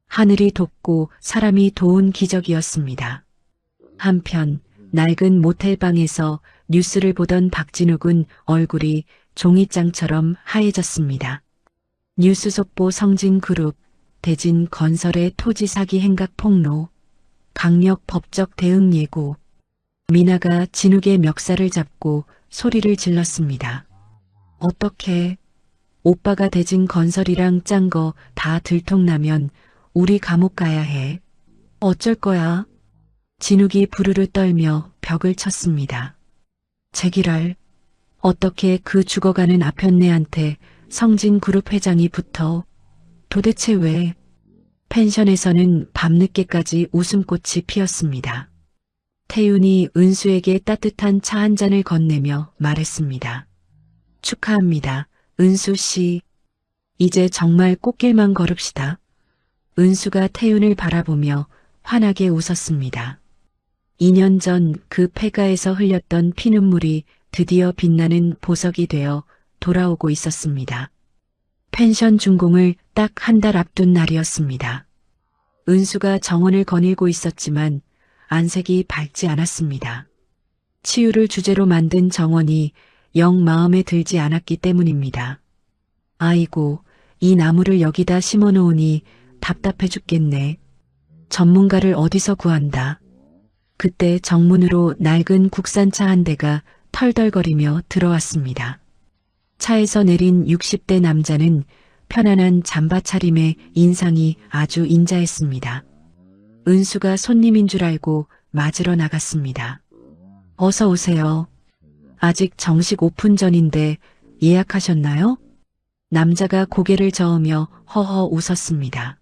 하늘이 돕고 사람이 도운 기적이었습니다. 한편 낡은 모텔방에서 뉴스를 보던 박진욱은 얼굴이 종이장처럼 하얘졌습니다. 뉴스 속보 성진그룹, 대진건설의 토지 사기 행각 폭로, 강력 법적 대응 예고. 미나가 진욱의 멱살을 잡고 소리를 질렀습니다. 어떻게? 오빠가 대진건설이랑 짠 거 다 들통나면 우리 감옥 가야 해. 어쩔 거야? 진욱이 부르르 떨며 벽을 쳤습니다. 제기랄, 어떻게 그 죽어가는 아편네한테 성진그룹 회장이 붙어? 도대체 왜? 펜션에서는 밤늦게까지 웃음꽃이 피었습니다. 태윤이 은수에게 따뜻한 차 한 잔을 건네며 말했습니다. 축하합니다, 은수 씨. 이제 정말 꽃길만 걸읍시다. 은수가 태윤을 바라보며 환하게 웃었습니다. 2년 전 그 폐가에서 흘렸던 피눈물이 드디어 빛나는 보석이 되어 돌아오고 있었습니다. 펜션 준공을 딱 한 달 앞둔 날이었습니다. 은수가 정원을 거닐고 있었지만 안색이 밝지 않았습니다. 치유를 주제로 만든 정원이 영 마음에 들지 않았기 때문입니다. 아이고, 이 나무를 여기다 심어놓으니 답답해 죽겠네. 전문가를 어디서 구한다. 그때 정문으로 낡은 국산차 한 대가 털덜거리며 들어왔습니다. 차에서 내린 60대 남자는 편안한 잠바 차림에 인상이 아주 인자했습니다. 은수가 손님인 줄 알고 맞으러 나갔습니다. 어서 오세요. 아직 정식 오픈 전인데 예약하셨나요? 남자가 고개를 저으며 허허 웃었습니다.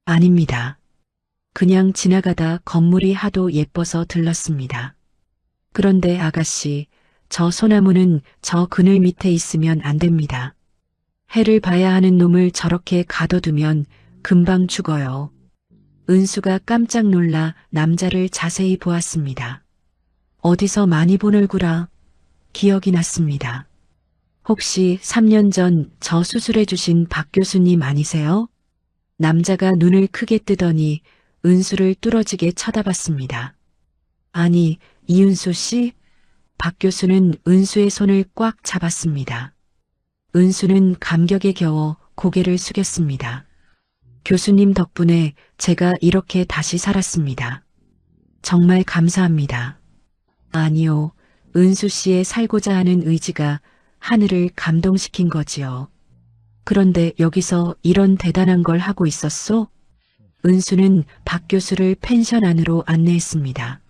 아닙니다. 그냥 지나가다 건물이 하도 예뻐서 들렀습니다. 그런데 아가씨, 저 소나무는 저 그늘 밑에 있으면 안 됩니다. 해를 봐야 하는 놈을 저렇게 가둬두면 금방 죽어요. 은수가 깜짝 놀라 남자를 자세히 보았습니다. 어디서 많이 본 얼굴아. 기억이 났습니다. 혹시 3년 전 저 수술해 주신 박 교수님 아니세요? 남자가 눈을 크게 뜨더니 은수를 뚫어지게 쳐다봤습니다. 아니, 이은수 씨? 박 교수는 은수의 손을 꽉 잡았습니다. 은수는 감격에 겨워 고개를 숙였습니다. 교수님 덕분에 제가 이렇게 다시 살았습니다. 정말 감사합니다. 아니요, 은수 씨의 살고자 하는 의지가 하늘을 감동시킨 거지요. 그런데 여기서 이런 대단한 걸 하고 있었소? 은수는 박 교수를 펜션 안으로 안내했습니다.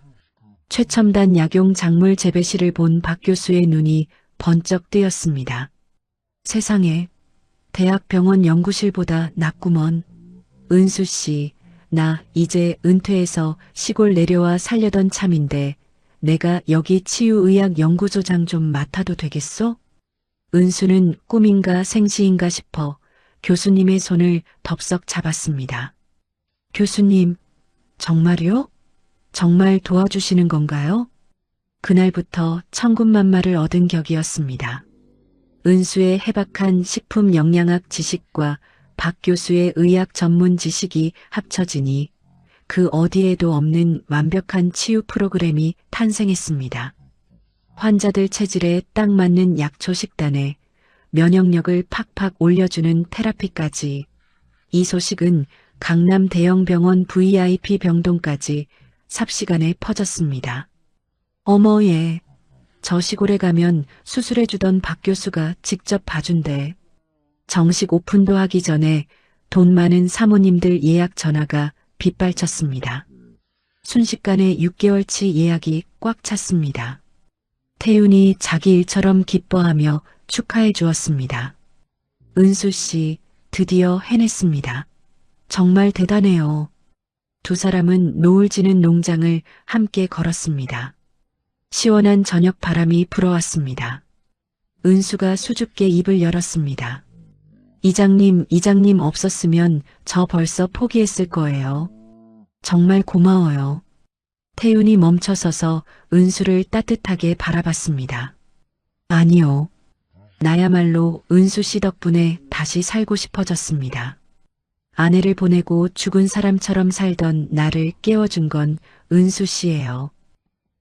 최첨단 약용 작물 재배실을 본 박 교수의 눈이 번쩍 뜨였습니다. 세상에, 대학병원 연구실보다 낫구먼. 은수 씨, 나 이제 은퇴해서 시골 내려와 살려던 참인데 내가 여기 치유의학연구소장 좀 맡아도 되겠소? 은수는 꿈인가 생시인가 싶어 교수님의 손을 덥석 잡았습니다. 교수님, 정말요? 정말 도와주시는 건가요? 그날부터 천군만마를 얻은 격이었습니다. 은수의 해박한 식품 영양학 지식과 박 교수의 의학 전문 지식이 합쳐지니 그 어디에도 없는 완벽한 치유 프로그램이 탄생했습니다. 환자들 체질에 딱 맞는 약초 식단에 면역력을 팍팍 올려주는 테라피까지. 이 소식은 강남 대형병원 VIP 병동까지 삽시간에 퍼졌습니다. 어머 얘, 저 시골에 가면 수술해주던 박 교수가 직접 봐준대. 정식 오픈도 하기 전에 돈 많은 사모님들 예약 전화가 빗발쳤습니다. 순식간에 6개월치 예약이 꽉 찼습니다. 태윤이 자기 일처럼 기뻐하며 축하해 주었습니다. 은수 씨, 드디어 해냈습니다. 정말 대단해요. 두 사람은 노을 지는 농장을 함께 걸었습니다. 시원한 저녁 바람이 불어왔습니다. 은수가 수줍게 입을 열었습니다. 이장님 없었으면 저 벌써 포기했을 거예요. 정말 고마워요. 태윤이 멈춰서서 은수를 따뜻하게 바라봤습니다. 아니요. 나야말로 은수 씨 덕분에 다시 살고 싶어졌습니다. 아내를 보내고 죽은 사람처럼 살던 나를 깨워준 건 은수 씨예요.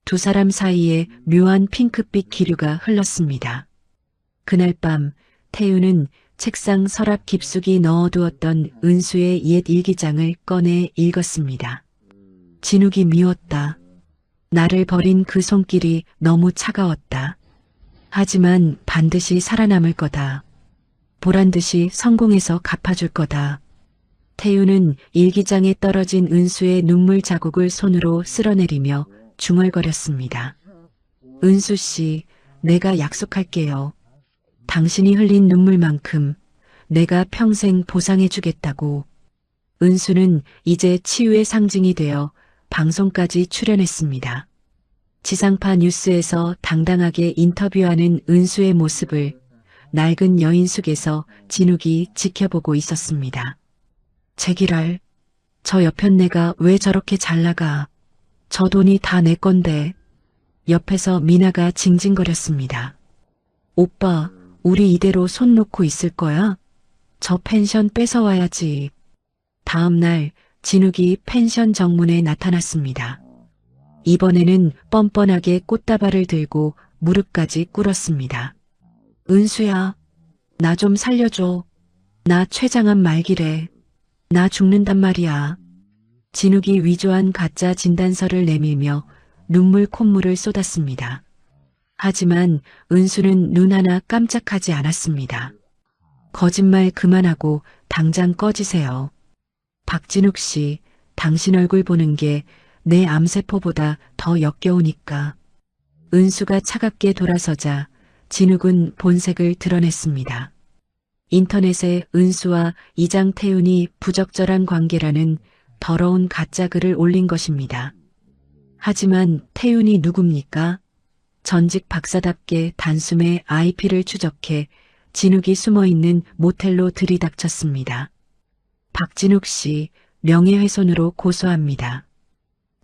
두 사람 사이에 묘한 핑크빛 기류가 흘렀습니다. 그날 밤 태윤은 책상 서랍 깊숙이 넣어두었던 은수의 옛 일기장을 꺼내 읽었습니다. 진욱이 미웠다. 나를 버린 그 손길이 너무 차가웠다. 하지만 반드시 살아남을 거다. 보란듯이 성공해서 갚아줄 거다. 태윤은 일기장에 떨어진 은수의 눈물 자국을 손으로 쓸어내리며 중얼거렸습니다. 은수 씨, 내가 약속할게요. 당신이 흘린 눈물만큼 내가 평생 보상해주겠다고. 은수는 이제 치유의 상징이 되어 방송까지 출연했습니다. 지상파 뉴스에서 당당하게 인터뷰하는 은수의 모습을 낡은 여인숙에서 진욱이 지켜보고 있었습니다. 제기랄, 저 여편네가 왜 저렇게 잘 나가? 저 돈이 다 내 건데. 옆에서 미나가 징징거렸습니다. 오빠, 우리 이대로 손 놓고 있을 거야? 저 펜션 뺏어와야지. 다음 날 진욱이 펜션 정문에 나타났습니다. 이번에는 뻔뻔하게 꽃다발을 들고 무릎까지 꿇었습니다. 은수야, 나 좀 살려줘. 나 췌장암 말기래. 나 죽는단 말이야. 진욱이 위조한 가짜 진단서를 내밀며 눈물 콧물을 쏟았습니다. 하지만 은수는 눈 하나 깜짝하지 않았습니다. 거짓말 그만하고 당장 꺼지세요. 박진욱 씨, 당신 얼굴 보는 게 내 암세포보다 더 역겨우니까. 은수가 차갑게 돌아서자 진욱은 본색을 드러냈습니다. 인터넷에 은수와 이장태윤이 부적절한 관계라는 더러운 가짜 글을 올린 것입니다. 하지만 태윤이 누굽니까? 전직 박사답게 단숨에 IP를 추적해 진욱이 숨어있는 모텔로 들이닥쳤습니다. 박진욱 씨, 명예훼손으로 고소합니다.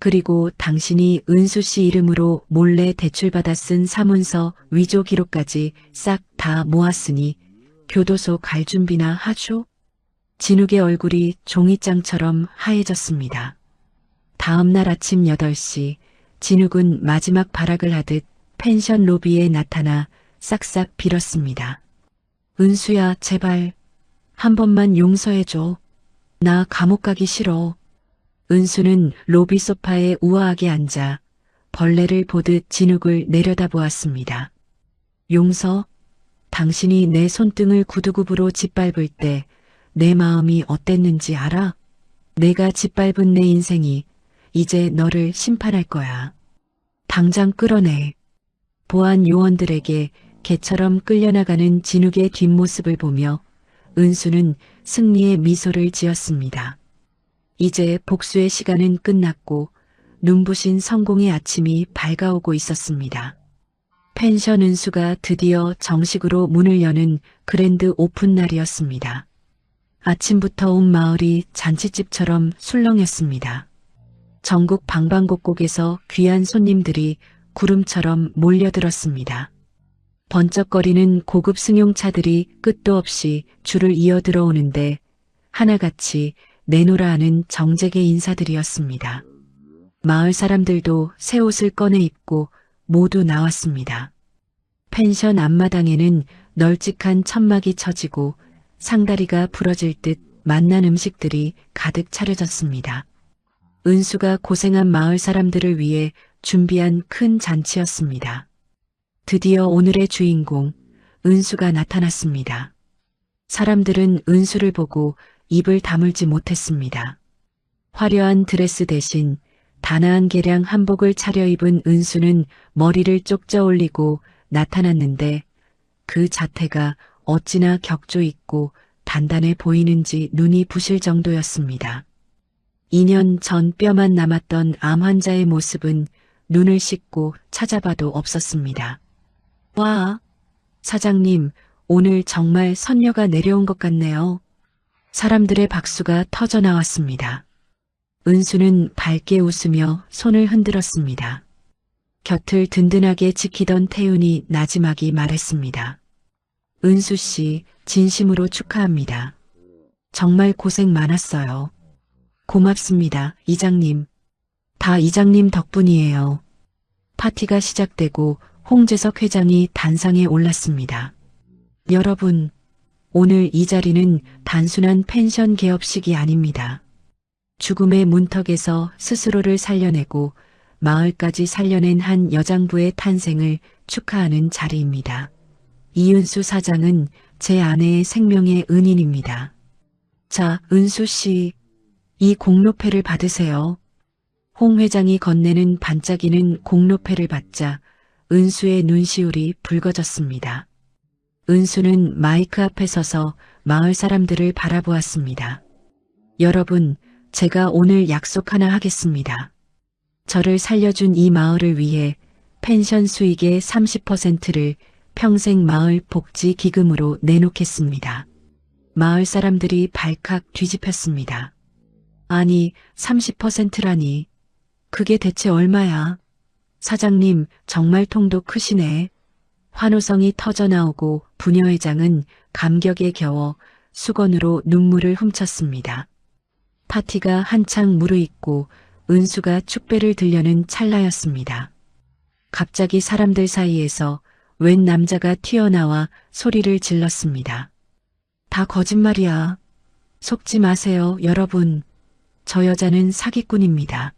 그리고 당신이 은수 씨 이름으로 몰래 대출받아 쓴 사문서 위조 기록까지 싹 다 모았으니 교도소 갈 준비나 하죠? 진욱의 얼굴이 종이장처럼 하얘졌습니다. 다음 날 아침 8시 진욱은 마지막 발악을 하듯 펜션 로비에 나타나 싹싹 빌었습니다. 은수야, 제발 한 번만 용서해줘. 나 감옥 가기 싫어. 은수는 로비 소파에 우아하게 앉아 벌레를 보듯 진욱을 내려다보았습니다. 용서? 당신이 내 손등을 구두굽으로 짓밟을 때 내 마음이 어땠는지 알아? 내가 짓밟은 내 인생이 이제 너를 심판할 거야. 당장 끌어내. 보안 요원들에게 개처럼 끌려나가는 진욱의 뒷모습을 보며 은수는 승리의 미소를 지었습니다. 이제 복수의 시간은 끝났고 눈부신 성공의 아침이 밝아오고 있었습니다. 펜션 은수가 드디어 정식으로 문을 여는 그랜드 오픈 날이었습니다. 아침부터 온 마을이 잔치집처럼 술렁였습니다. 전국 방방곡곡에서 귀한 손님들이 구름처럼 몰려들었습니다. 번쩍거리는 고급 승용차들이 끝도 없이 줄을 이어 들어오는데 하나같이 내노라 하는 정재계 인사들이었습니다. 마을 사람들도 새 옷을 꺼내 입고 모두 나왔습니다. 펜션 앞마당에는 널찍한 천막이 쳐지고 상다리가 부러질 듯 맛난 음식들이 가득 차려졌습니다. 은수가 고생한 마을 사람들을 위해 준비한 큰 잔치였습니다. 드디어 오늘의 주인공 은수가 나타났습니다. 사람들은 은수를 보고 입을 다물지 못했습니다. 화려한 드레스 대신 단아한 개량 한복을 차려입은 은수는 머리를 쪽져 올리고 나타났는데 그 자태가 어찌나 격조 있고 단단해 보이는지 눈이 부실 정도였습니다. 2년 전 뼈만 남았던 암 환자의 모습은 눈을 씻고 찾아봐도 없었습니다. 와, 사장님, 오늘 정말 선녀가 내려온 것 같네요. 사람들의 박수가 터져 나왔습니다. 은수는 밝게 웃으며 손을 흔들었습니다. 곁을 든든하게 지키던 태윤이 나지막이 말했습니다. 은수 씨, 진심으로 축하합니다. 정말 고생 많았어요. 고맙습니다, 이장님. 다 이장님 덕분이에요. 파티가 시작되고 홍재석 회장이 단상에 올랐습니다. 여러분, 오늘 이 자리는 단순한 펜션 개업식이 아닙니다. 죽음의 문턱에서 스스로를 살려내고 마을까지 살려낸 한 여장부의 탄생을 축하하는 자리입니다. 이은수 사장은 제 아내의 생명의 은인입니다. 자, 은수 씨, 이 공로패를 받으세요. 홍 회장이 건네는 반짝이는 공로패를 받자 은수의 눈시울이 붉어졌습니다. 은수는 마이크 앞에 서서 마을 사람들을 바라보았습니다. 여러분, 제가 오늘 약속 하나 하겠습니다. 저를 살려준 이 마을을 위해 펜션 수익의 30%를 평생 마을 복지 기금으로 내놓겠습니다. 마을 사람들이 발칵 뒤집혔습니다. 아니, 30%라니. 그게 대체 얼마야? 사장님, 정말 통도 크시네. 환호성이 터져나오고 부녀회장은 감격에 겨워 수건으로 눈물을 훔쳤습니다. 파티가 한창 무르익고 은수가 축배를 들려는 찰나였습니다. 갑자기 사람들 사이에서 웬 남자가 튀어나와 소리를 질렀습니다. 다 거짓말이야. 속지 마세요, 여러분. 저 여자는 사기꾼입니다.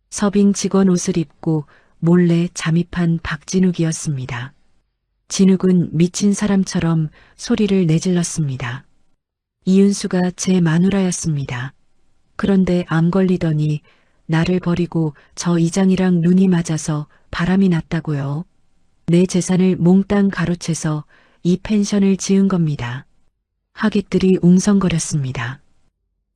서빙 직원 옷을 입고 몰래 잠입한 박진욱이었습니다. 진욱은 미친 사람처럼 소리를 내질렀습니다. 이은수가 제 마누라였습니다. 그런데 암 걸리더니 나를 버리고 저 이장이랑 눈이 맞아서 바람이 났다고요. 내 재산을 몽땅 가로채서 이 펜션을 지은 겁니다. 하객들이 웅성거렸습니다.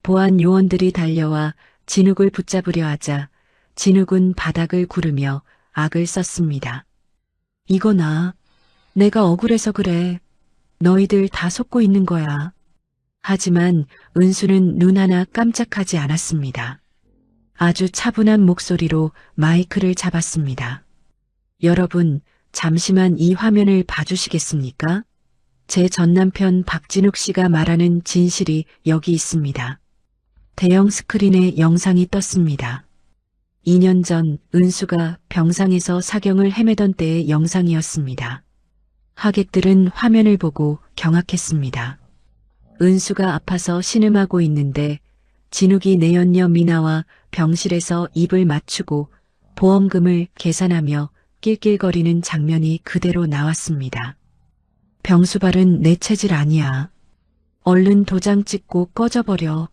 보안 요원들이 달려와 진욱을 붙잡으려 하자 진욱은 바닥을 구르며 악을 썼습니다. 이거나 내가 억울해서 그래. 너희들 다 속고 있는 거야. 하지만 은수는 눈 하나 깜짝하지 않았습니다. 아주 차분한 목소리로 마이크를 잡았습니다. 여러분, 잠시만 이 화면을 봐주시겠습니까? 제 전남편 박진욱 씨가 말하는 진실이 여기 있습니다. 대형 스크린에 영상이 떴습니다. 2년 전 은수가 병상에서 사경을 헤매던 때의 영상이었습니다. 하객들은 화면을 보고 경악했습니다. 은수가 아파서 신음하고 있는데 진욱이 내연녀 미나와 병실에서 입을 맞추고 보험금을 계산하며 낄낄거리는 장면이 그대로 나왔습니다. 병수발은 내 체질 아니야. 얼른 도장 찍고 꺼져버려.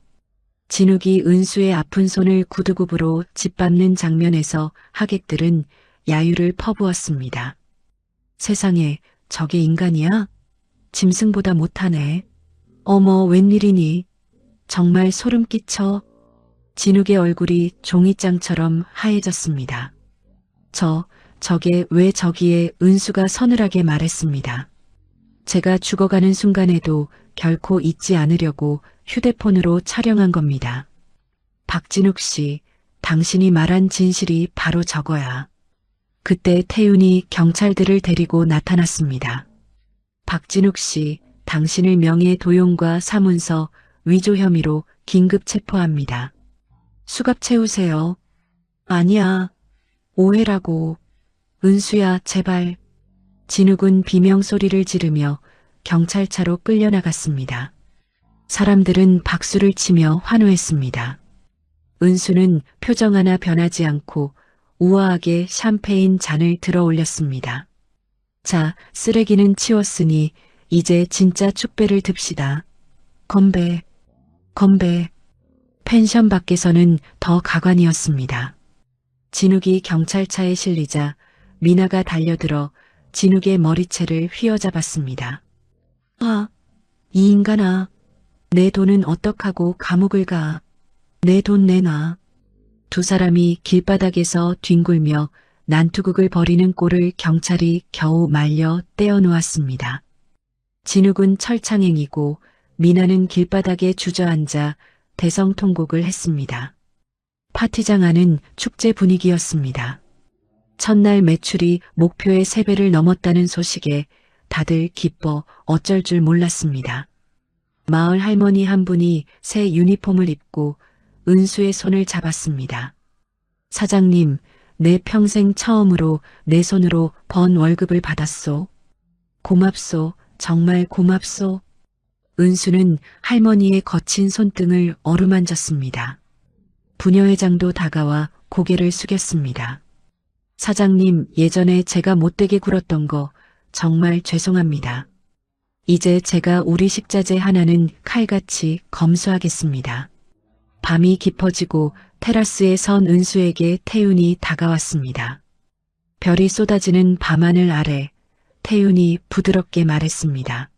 진욱이 은수의 아픈 손을 구두굽으로 짓밟는 장면에서 하객들은 야유를 퍼부었습니다. 세상에, 저게 인간이야? 짐승보다 못하네. 어머, 웬일이니? 정말 소름 끼쳐. 진욱의 얼굴이 종이장처럼 하얘졌습니다. 저게 왜 저기에? 은수가 서늘하게 말했습니다. 제가 죽어가는 순간에도 결코 잊지 않으려고 휴대폰으로 촬영한 겁니다. 박진욱 씨, 당신이 말한 진실이 바로 저거야. 그때 태윤이 경찰들을 데리고 나타났습니다. 박진욱 씨, 당신을 명예도용과 사문서 위조 혐의로 긴급 체포합니다. 수갑 채우세요. 아니야. 오해라고. 은수야, 제발. 진욱은 비명소리를 지르며 경찰차로 끌려나갔습니다. 사람들은 박수를 치며 환호했습니다. 은수는 표정 하나 변하지 않고 우아하게 샴페인 잔을 들어 올렸습니다. 자, 쓰레기는 치웠으니 이제 진짜 축배를 듭시다. 건배, 건배. 펜션 밖에서는 더 가관이었습니다. 진욱이 경찰차에 실리자 미나가 달려들어 진욱의 머리채를 휘어잡았습니다. 아, 이 인간아. 내 돈은 어떡하고 감옥을 가. 내 돈 내놔. 두 사람이 길바닥에서 뒹굴며 난투극을 벌이는 꼴을 경찰이 겨우 말려 떼어놓았습니다. 진욱은 철창행이고 미나는 길바닥에 주저앉아 대성통곡을 했습니다. 파티장 안은 축제 분위기였습니다. 첫날 매출이 목표의 3배를 넘었다는 소식에 다들 기뻐 어쩔 줄 몰랐습니다. 마을 할머니 한 분이 새 유니폼을 입고 은수의 손을 잡았습니다. 사장님, 내 평생 처음으로 내 손으로 번 월급을 받았소. 고맙소, 정말 고맙소. 은수는 할머니의 거친 손등을 어루만졌습니다. 부녀회장도 다가와 고개를 숙였습니다. 사장님, 예전에 제가 못되게 굴었던 거 정말 죄송합니다. 이제 제가 우리 식자재 하나는 칼같이 검수하겠습니다. 밤이 깊어지고 테라스에 선 은수에게 태윤이 다가왔습니다. 별이 쏟아지는 밤하늘 아래 태윤이 부드럽게 말했습니다.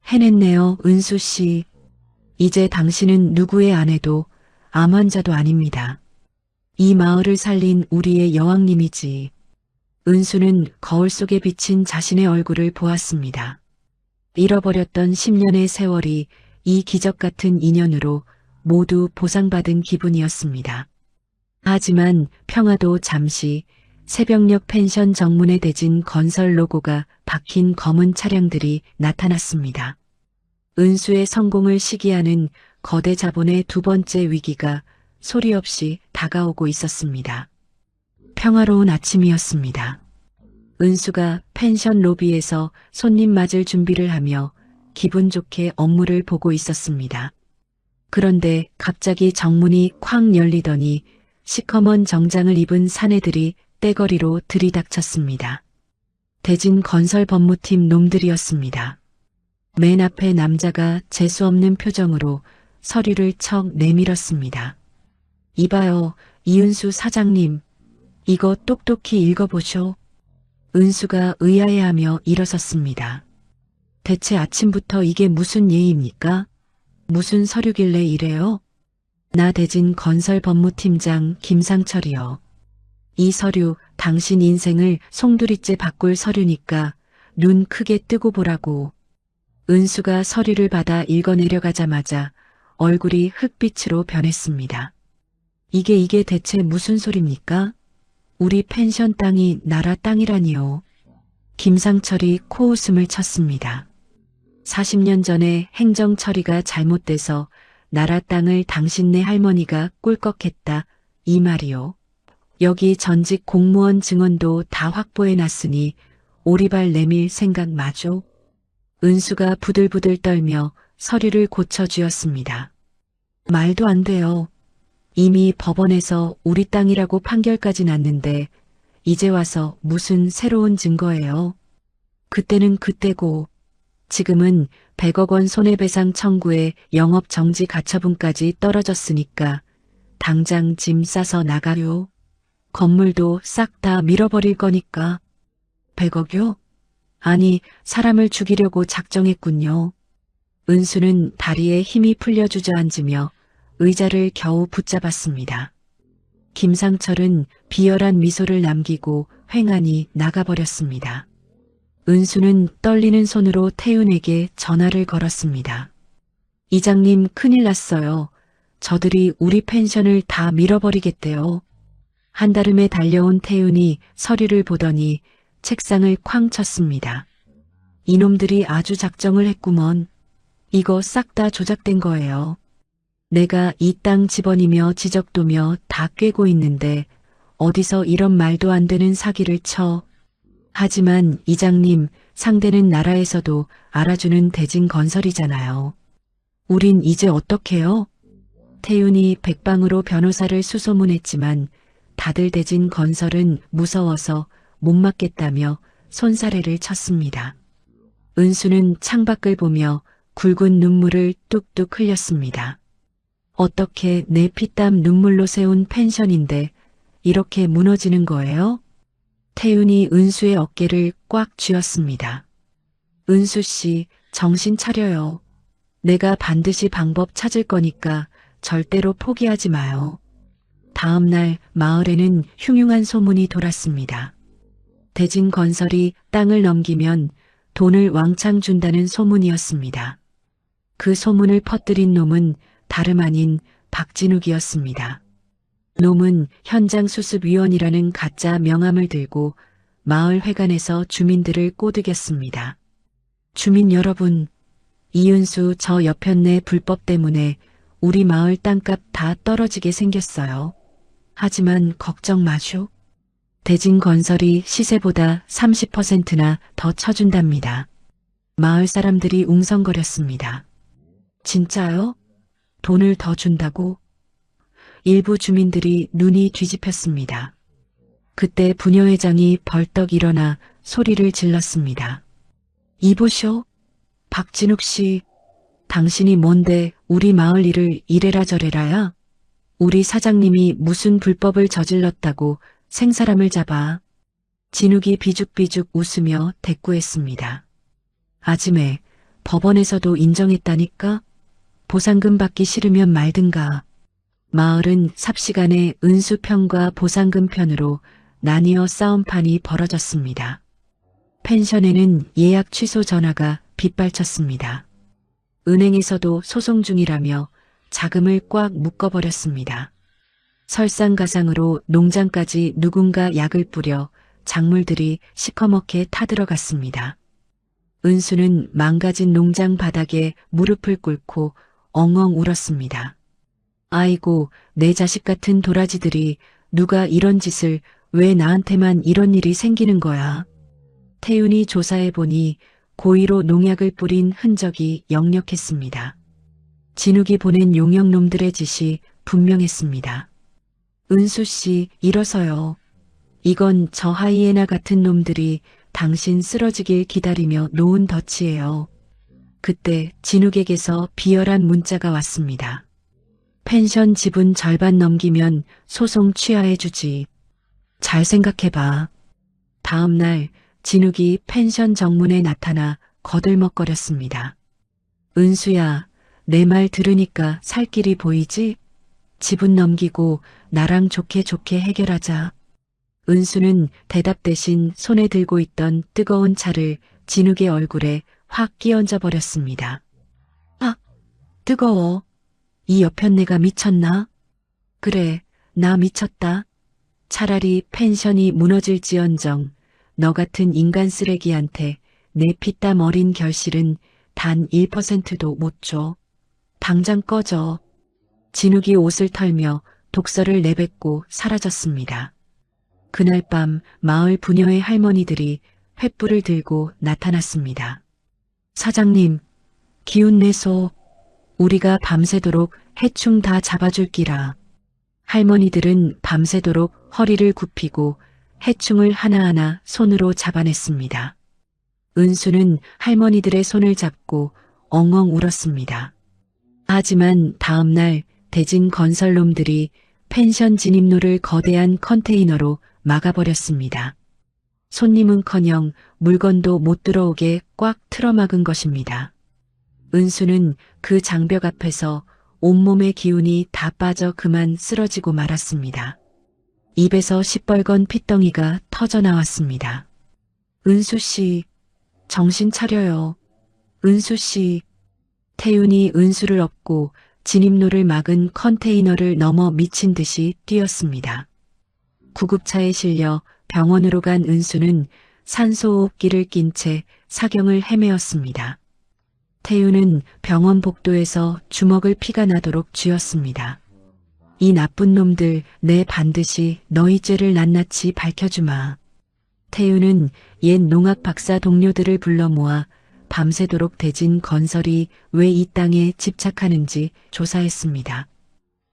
해냈네요, 은수 씨. 이제 당신은 누구의 아내도 암 환자도 아닙니다. 이 마을을 살린 우리의 여왕님이지. 은수는 거울 속에 비친 자신의 얼굴을 보았습니다. 잃어버렸던 10년의 세월이 이 기적 같은 인연으로 모두 보상받은 기분이었습니다. 하지만 평화도 잠시 새벽녘 펜션 정문에 대진 건설 로고가 박힌 검은 차량들이 나타났습니다. 은수의 성공을 시기하는 거대 자본의 두 번째 위기가 소리 없이 다가오고 있었습니다. 평화로운 아침이었습니다. 은수가 펜션 로비에서 손님 맞을 준비를 하며 기분 좋게 업무를 보고 있었습니다. 그런데 갑자기 정문이 쾅 열리더니 시커먼 정장을 입은 사내들이 떼거리로 들이닥쳤습니다. 대진 건설 법무팀 놈들이었습니다. 맨 앞에 남자가 재수없는 표정으로 서류를 척 내밀었습니다. 이봐요, 이은수 사장님. 이거 똑똑히 읽어보쇼. 은수가 의아해하며 일어섰습니다. 대체 아침부터 이게 무슨 예입니까? 무슨 서류길래 이래요? 나 대진 건설 법무팀장 김상철이요. 이 서류 당신 인생을 송두리째 바꿀 서류니까 눈 크게 뜨고 보라고. 은수가 서류를 받아 읽어내려가자마자 얼굴이 흑빛으로 변했습니다. 이게 대체 무슨 소립니까? 우리 펜션 땅이 나라 땅이라니요. 김상철이 코웃음을 쳤습니다. 40년 전에 행정 처리가 잘못돼서 나라 땅을 당신네 할머니가 꿀꺽했다. 이 말이요. 여기 전직 공무원 증언도 다 확보해놨으니 오리발 내밀 생각 마죠. 은수가 부들부들 떨며 서류를 고쳐주었습니다. 말도 안 돼요. 이미 법원에서 우리 땅이라고 판결까지 났는데 이제 와서 무슨 새로운 증거예요. 그때는 그때고 지금은 100억 원 손해배상 청구에 영업정지 가처분까지 떨어졌으니까 당장 짐 싸서 나가요. 건물도 싹 다 밀어버릴 거니까. 100억요? 아니, 사람을 죽이려고 작정했군요. 은수는 다리에 힘이 풀려 주저앉으며 의자를 겨우 붙잡았습니다. 김상철은 비열한 미소를 남기고 횡하니 나가버렸습니다. 은수는 떨리는 손으로 태윤에게 전화를 걸었습니다. 이장님, 큰일 났어요. 저들이 우리 펜션을 다 밀어버리겠대요. 한달음에 달려온 태윤이 서류를 보더니 책상을 쾅 쳤습니다. 이놈들이 아주 작정을 했구먼. 이거 싹 다 조작된 거예요. 내가 이 땅 집원이며 지적도며 다 꿰고 있는데 어디서 이런 말도 안 되는 사기를 쳐. 하지만 이장님, 상대는 나라에서도 알아주는 대진 건설이잖아요. 우린 이제 어떡해요? 태윤이 백방으로 변호사를 수소문했지만 다들 대진 건설은 무서워서 못 맡겠다며 손사래를 쳤습니다. 은수는 창밖을 보며 굵은 눈물을 뚝뚝 흘렸습니다. 어떻게 내 피땀 눈물로 세운 펜션인데 이렇게 무너지는 거예요? 태윤이 은수의 어깨를 꽉 쥐었습니다. 은수 씨, 정신 차려요. 내가 반드시 방법 찾을 거니까 절대로 포기하지 마요. 다음 날 마을에는 흉흉한 소문이 돌았습니다. 대진건설이 땅을 넘기면 돈을 왕창 준다는 소문이었습니다. 그 소문을 퍼뜨린 놈은 다름 아닌 박진욱이었습니다. 놈은 현장수습위원이라는 가짜 명함을 들고 마을 회관에서 주민들을 꼬드겼습니다. 주민 여러분, 이은수 저 여편네 불법 때문에 우리 마을 땅값 다 떨어지게 생겼어요. 하지만 걱정 마쇼. 대진건설이 시세보다 30%나 더 쳐준답니다. 마을 사람들이 웅성거렸습니다. 진짜요? 돈을 더 준다고? 일부 주민들이 눈이 뒤집혔습니다. 그때 부녀회장이 벌떡 일어나 소리를 질렀습니다. 이보쇼, 박진욱 씨, 당신이 뭔데 우리 마을 일을 이래라 저래라야? 우리 사장님이 무슨 불법을 저질렀다고 생사람을 잡아. 진욱이 비죽비죽 웃으며 대꾸했습니다. 아줌에, 법원에서도 인정했다니까? 보상금 받기 싫으면 말든가. 마을은 삽시간에 은수 편과 보상금 편으로 나뉘어 싸움판이 벌어졌습니다. 펜션에는 예약 취소 전화가 빗발쳤습니다. 은행에서도 소송 중이라며 자금을 꽉 묶어버렸습니다. 설상가상으로 농장까지 누군가 약을 뿌려 작물들이 시커멓게 타들어갔습니다. 은수는 망가진 농장 바닥에 무릎을 꿇고 엉엉 울었습니다. 아이고, 내 자식 같은 도라지들이 누가 이런 짓을 왜 나한테만 이런 일이 생기는 거야. 태윤이 조사해보니 고의로 농약을 뿌린 흔적이 역력했습니다. 진욱이 보낸 용역놈들의 짓이 분명했습니다. 은수씨, 일어서요. 이건 저 하이에나 같은 놈들이 당신 쓰러지길 기다리며 놓은 덫이에요. 그때 진욱에게서 비열한 문자가 왔습니다. 펜션 지분 절반 넘기면 소송 취하해주지. 잘 생각해봐. 다음 날 진욱이 펜션 정문에 나타나 거들먹거렸습니다. 은수야, 내 말 들으니까 살 길이 보이지? 지분 넘기고 나랑 좋게 좋게 해결하자. 은수는 대답 대신 손에 들고 있던 뜨거운 차를 진욱의 얼굴에 확 끼얹어 버렸습니다. 아, 뜨거워. 이 여편네가 미쳤나? 그래, 나 미쳤다. 차라리 펜션이 무너질지언정 너 같은 인간 쓰레기한테 내 피땀 어린 결실은 단 1%도 못 줘. 당장 꺼져. 진욱이 옷을 털며 독서를 내뱉고 사라졌습니다. 그날 밤 마을 부녀의 할머니들이 횃불을 들고 나타났습니다. 사장님, 기운 내소. 우리가 밤새도록 해충 다 잡아줄 기라. 할머니들은 밤새도록 허리를 굽히고 해충을 하나하나 손으로 잡아냈습니다. 은수는 할머니들의 손을 잡고 엉엉 울었습니다. 하지만 다음 날 대진 건설놈들이 펜션 진입로를 거대한 컨테이너로 막아버렸습니다. 손님은커녕 물건도 못 들어오게 꽉 틀어막은 것입니다. 은수는 그 장벽 앞에서 온몸의 기운이 다 빠져 그만 쓰러지고 말았습니다. 입에서 시뻘건 핏덩이가 터져나왔습니다. 은수씨, 정신 차려요. 은수씨. 태윤이 은수를 업고 진입로를 막은 컨테이너를 넘어 미친 듯이 뛰었습니다. 구급차에 실려 병원으로 간 은수는 산소호흡기를 낀 채 사경을 헤매었습니다. 태윤은 병원 복도에서 주먹을 피가 나도록 쥐었습니다. 이 나쁜 놈들, 내 반드시 너희 죄를 낱낱이 밝혀주마. 태윤은 옛 농학 박사 동료들을 불러 모아 밤새도록 대진 건설이 왜 이 땅에 집착하는지 조사했습니다.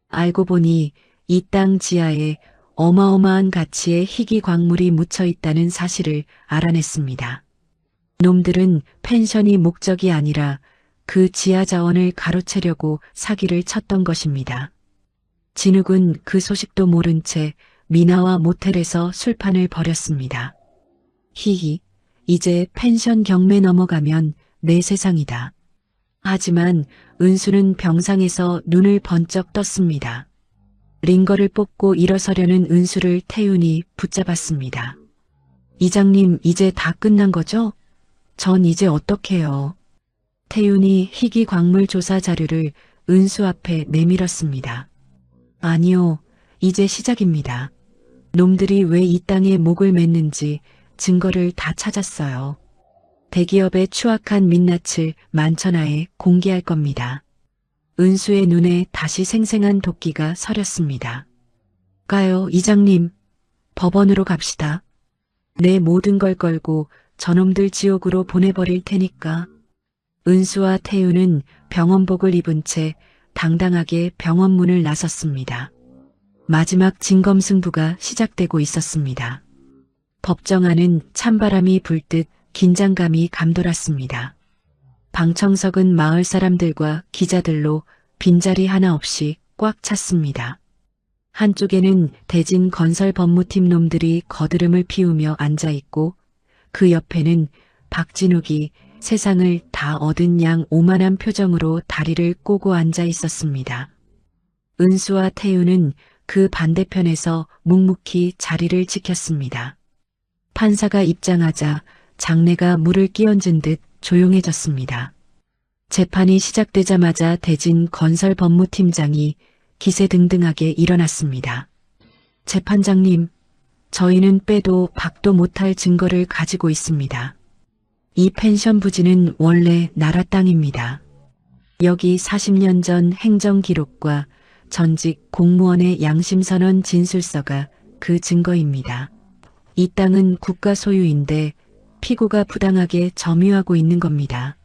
알고 보니 이 땅 지하에 어마어마한 가치의 희귀 광물이 묻혀 있다는 사실을 알아냈습니다. 놈들은 펜션이 목적이 아니라 그 지하 자원을 가로채려고 사기를 쳤던 것입니다. 진욱은 그 소식도 모른 채 미나와 모텔에서 술판을 벌였습니다. 히히, 이제 펜션 경매 넘어가면 내 세상이다. 하지만 은수는 병상에서 눈을 번쩍 떴습니다. 링거를 뽑고 일어서려는 은수를 태윤이 붙잡았습니다. 이장님, 이제 다 끝난 거죠? 전 이제 어떡해요? 태윤이 희귀 광물 조사 자료를 은수 앞에 내밀었습니다. 아니요, 이제 시작입니다. 놈들이 왜 이 땅에 목을 맸는지 증거를 다 찾았어요. 대기업의 추악한 민낯을 만천하에 공개할 겁니다. 은수의 눈에 다시 생생한 도끼가 서렸습니다. 가요, 이장님. 법원으로 갑시다. 내 모든 걸 걸고 저놈들 지옥으로 보내버릴 테니까. 은수와 태윤은 병원복을 입은 채 당당하게 병원 문을 나섰습니다. 마지막 진검승부가 시작되고 있었습니다. 법정 안은 찬바람이 불듯 긴장감이 감돌았습니다. 방청석은 마을 사람들과 기자들로 빈자리 하나 없이 꽉 찼습니다. 한쪽에는 대진 건설 법무팀 놈들이 거드름을 피우며 앉아있고 그 옆에는 박진욱이 세상을 다 얻은 양 오만한 표정으로 다리를 꼬고 앉아 있었습니다. 은수와 태윤은 그 반대편에서 묵묵히 자리를 지켰습니다. 판사가 입장하자 장내가 물을 끼얹은 듯 조용해졌습니다. 재판이 시작되자마자 대진 건설 법무팀장이 기세등등하게 일어났습니다. 재판장님, 저희는 빼도 박도 못할 증거를 가지고 있습니다. 이 펜션 부지는 원래 나라 땅입니다. 여기 40년 전 행정기록과 전직 공무원의 양심선언 진술서가 그 증거입니다. 이 땅은 국가 소유인데 피고가 부당하게 점유하고 있는 겁니다.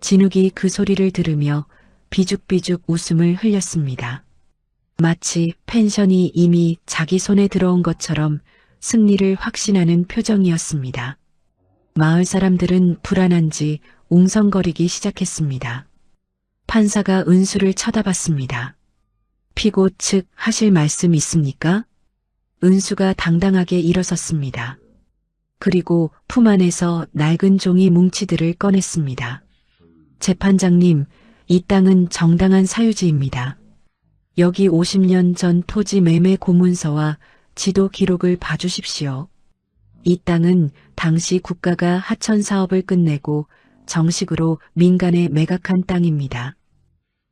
진욱이 그 소리를 들으며 비죽비죽 웃음을 흘렸습니다. 마치 펜션이 이미 자기 손에 들어온 것처럼 승리를 확신하는 표정이었습니다. 마을 사람들은 불안한지 웅성거리기 시작했습니다. 판사가 은수를 쳐다봤습니다. 피고 측 하실 말씀 있습니까? 은수가 당당하게 일어섰습니다. 그리고 품 안에서 낡은 종이 뭉치들을 꺼냈습니다. 재판장님, 이 땅은 정당한 사유지입니다. 여기 50년 전 토지 매매 고문서와 지도 기록을 봐주십시오. 이 땅은 당시 국가가 하천 사업을 끝내고 정식으로 민간에 매각한 땅입니다.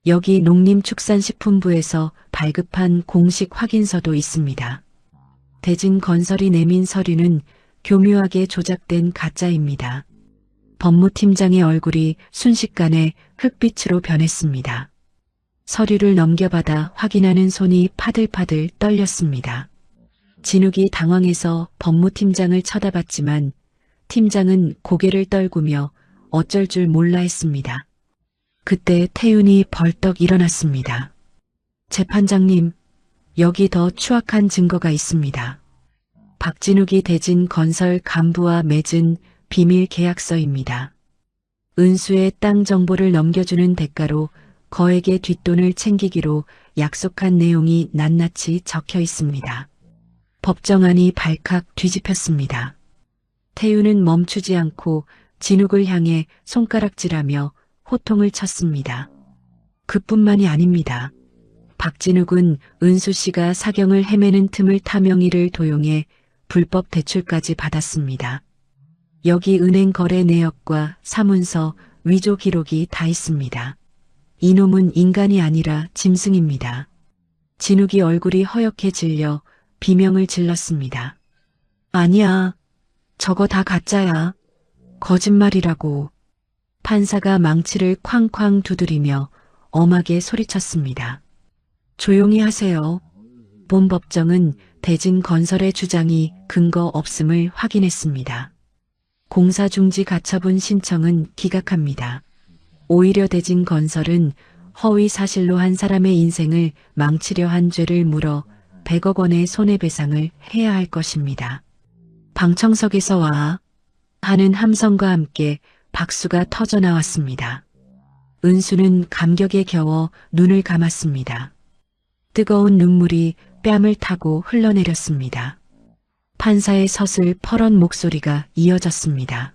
여기 농림축산식품부에서 발급한 공식 확인서도 있습니다. 대진 건설이 내민 서류는 교묘하게 조작된 가짜입니다. 법무팀장의 얼굴이 순식간에 흑빛으로 변했습니다. 서류를 넘겨받아 확인하는 손이 파들파들 떨렸습니다. 진욱이 당황해서 법무팀장을 쳐다봤지만 팀장은 고개를 떨구며 어쩔 줄 몰라 했습니다. 그때 태윤이 벌떡 일어났습니다. 재판장님, 여기 더 추악한 증거가 있습니다. 박진욱이 대진 건설 간부와 맺은 비밀 계약서입니다. 은수의 땅 정보를 넘겨주는 대가로 거액의 뒷돈을 챙기기로 약속한 내용이 낱낱이 적혀 있습니다. 법정안이 발칵 뒤집혔습니다. 태윤은 멈추지 않고 진욱을 향해 손가락질하며 호통을 쳤습니다. 그뿐만이 아닙니다. 박진욱은 은수 씨가 사경을 헤매는 틈을 타명의를 도용해 불법 대출까지 받았습니다. 여기 은행 거래 내역과 사문서, 위조 기록이 다 있습니다. 이놈은 인간이 아니라 짐승입니다. 진욱이 얼굴이 허옇게 질려 비명을 질렀습니다. 아니야, 저거 다 가짜야. 거짓말이라고. 판사가 망치를 쾅쾅 두드리며 엄하게 소리쳤습니다. 조용히 하세요. 본 법정은 대진 건설의 주장이 근거 없음을 확인했습니다. 공사 중지 가처분 신청은 기각합니다. 오히려 대진 건설은 허위 사실로 한 사람의 인생을 망치려 한 죄를 물어 100억 원의 손해배상을 해야 할 것입니다. 방청석에서 와 하는 함성과 함께 박수가 터져나왔습니다. 은수는 감격에 겨워 눈을 감았습니다. 뜨거운 눈물이 뺨을 타고 흘러내렸습니다. 판사의 서슬 퍼런 목소리가 이어졌습니다.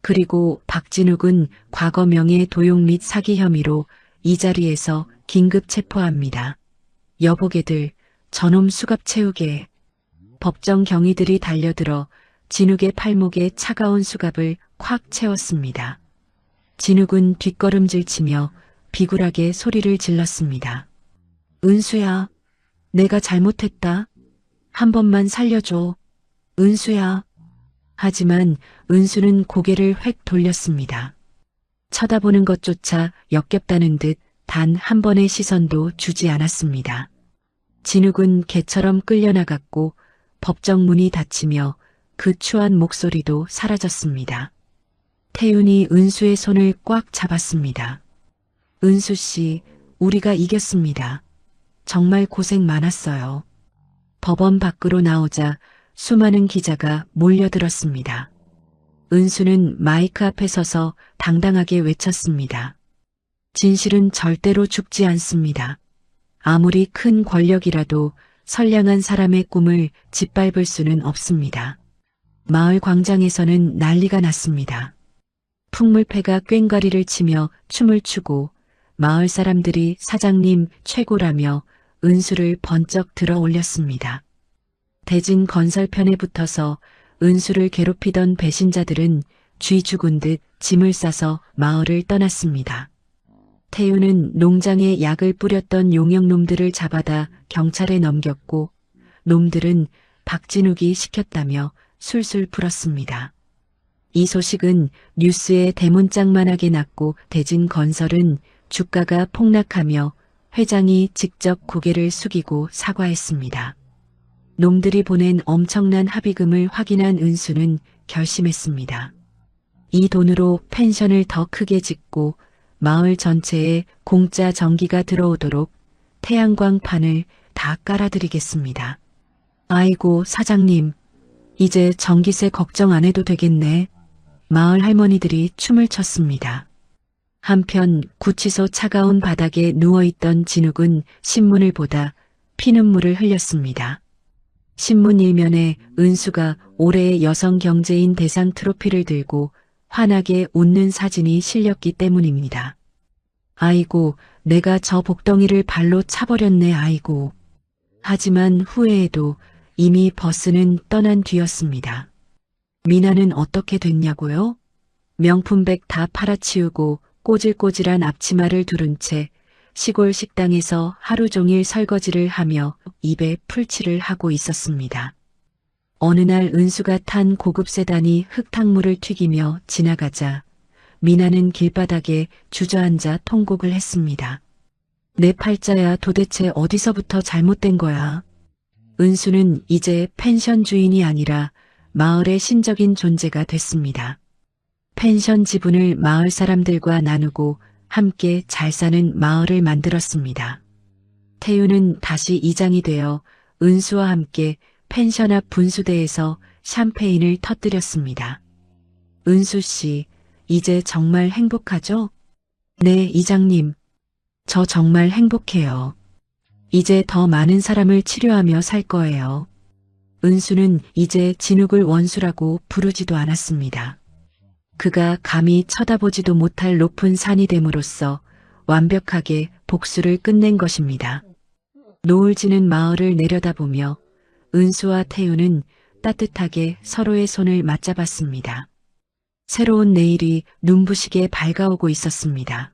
그리고 박진욱은 과거 명예 도용 및 사기 혐의로 이 자리에서 긴급 체포합니다. 여보게들, 저놈 수갑 채우게. 법정 경위들이 달려들어 진욱의 팔목에 차가운 수갑을 콱 채웠습니다. 진욱은 뒷걸음질 치며 비굴하게 소리를 질렀습니다. 은수야, 내가 잘못했다. 한 번만 살려줘. 은수야. 하지만 은수는 고개를 획 돌렸습니다. 쳐다보는 것조차 역겹다는 듯 단 한 번의 시선도 주지 않았습니다. 진욱은 개처럼 끌려나갔고 법정 문이 닫히며 그 추한 목소리도 사라졌습니다. 태윤이 은수의 손을 꽉 잡았습니다. 은수 씨, 우리가 이겼습니다. 정말 고생 많았어요. 법원 밖으로 나오자 수많은 기자가 몰려들었습니다. 은수는 마이크 앞에 서서 당당하게 외쳤습니다. 진실은 절대로 죽지 않습니다. 아무리 큰 권력이라도 선량한 사람의 꿈을 짓밟을 수는 없습니다. 마을 광장에서는 난리가 났습니다. 풍물패가 꽹과리를 치며 춤을 추고 마을 사람들이 사장님 최고라며 은수를 번쩍 들어 올렸습니다. 대진 건설편에 붙어서 은수를 괴롭히던 배신자들은 쥐 죽은 듯 짐을 싸서 마을을 떠났습니다. 태윤은 농장에 약을 뿌렸던 용역놈들을 잡아다 경찰에 넘겼고 놈들은 박진욱이 시켰다며 술술 풀었습니다. 이 소식은 뉴스에 대문짝만하게 났고 대진건설은 주가가 폭락하며 회장이 직접 고개를 숙이고 사과했습니다. 놈들이 보낸 엄청난 합의금을 확인한 은수는 결심했습니다. 이 돈으로 펜션을 더 크게 짓고 마을 전체에 공짜 전기가 들어오도록 태양광판을 다 깔아드리겠습니다. 아이고 사장님, 이제 전기세 걱정 안 해도 되겠네. 마을 할머니들이 춤을 췄습니다. 한편 구치소 차가운 바닥에 누워있던 진욱은 신문을 보다 피눈물을 흘렸습니다. 신문 일면에 은수가 올해의 여성 경제인 대상 트로피를 들고 환하게 웃는 사진이 실렸기 때문입니다. 아이고, 내가 저 복덩이를 발로 차버렸네 아이고. 하지만 후회해도 이미 버스는 떠난 뒤였습니다. 미나는 어떻게 됐냐고요? 명품백 다 팔아치우고 꼬질꼬질한 앞치마를 두른 채 시골 식당에서 하루 종일 설거지를 하며 입에 풀칠을 하고 있었습니다. 어느 날 은수가 탄 고급 세단이 흙탕물을 튀기며 지나가자 미나는 길바닥에 주저앉아 통곡을 했습니다. 내 팔자야 도대체 어디서부터 잘못된 거야. 은수는 이제 펜션 주인이 아니라 마을의 신적인 존재가 됐습니다. 펜션 지분을 마을 사람들과 나누고 함께 잘 사는 마을을 만들었습니다. 태윤은 다시 이장이 되어 은수와 함께 펜션 앞 분수대에서 샴페인을 터뜨렸습니다. 은수 씨, 이제 정말 행복하죠? 네, 이장님. 저 정말 행복해요. 이제 더 많은 사람을 치료하며 살 거예요. 은수는 이제 진욱을 원수라고 부르지도 않았습니다. 그가 감히 쳐다보지도 못할 높은 산이 됨으로써 완벽하게 복수를 끝낸 것입니다. 노을 지는 마을을 내려다보며 은수와 태윤은 따뜻하게 서로의 손을 맞잡았습니다. 새로운 내일이 눈부시게 밝아오고 있었습니다.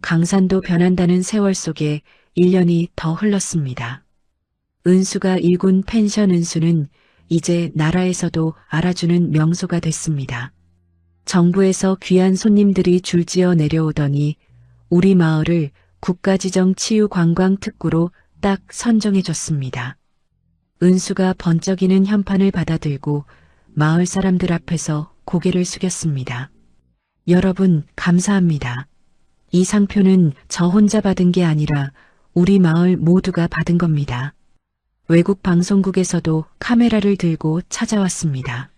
강산도 변한다는 세월 속에 1년이 더 흘렀습니다. 은수가 일군 펜션 은수는 이제 나라에서도 알아주는 명소가 됐습니다. 정부에서 귀한 손님들이 줄지어 내려오더니 우리 마을을 국가지정 치유관광특구로 딱 선정해줬습니다. 은수가 번쩍이는 현판을 받아들고 마을 사람들 앞에서 고개를 숙였습니다. 여러분, 감사합니다. 이 상표는 저 혼자 받은 게 아니라 우리 마을 모두가 받은 겁니다. 외국 방송국에서도 카메라를 들고 찾아왔습니다.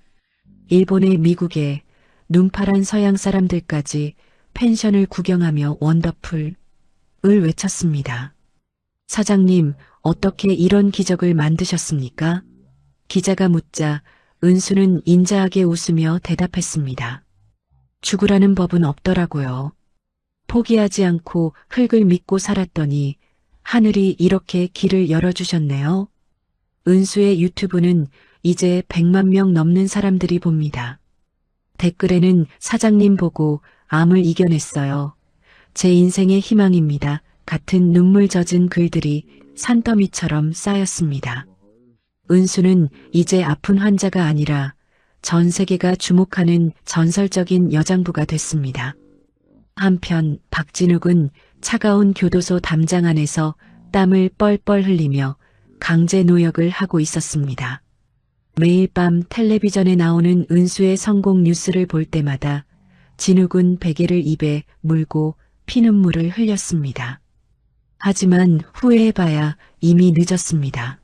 일본에 미국에 눈파란 서양 사람들까지 펜션을 구경하며 원더풀을 외쳤습니다. 사장님, 어떻게 이런 기적을 만드셨습니까? 기자가 묻자 은수는 인자하게 웃으며 대답했습니다. 죽으라는 법은 없더라고요. 포기하지 않고 흙을 믿고 살았더니 하늘이 이렇게 길을 열어주셨네요. 은수의 유튜브는 이제 100만 명 넘는 사람들이 봅니다. 댓글에는 사장님 보고 암을 이겨냈어요. 제 인생의 희망입니다. 같은 눈물 젖은 글들이 산더미처럼 쌓였습니다. 은수는 이제 아픈 환자가 아니라 전 세계가 주목하는 전설적인 여장부가 됐습니다. 한편 박진욱은 차가운 교도소 담장 안에서 땀을 뻘뻘 흘리며 강제 노역을 하고 있었습니다. 매일 밤 텔레비전에 나오는 은수의 성공 뉴스를 볼 때마다 진욱은 베개를 입에 물고 피눈물을 흘렸습니다. 하지만 후회해봐야 이미 늦었습니다.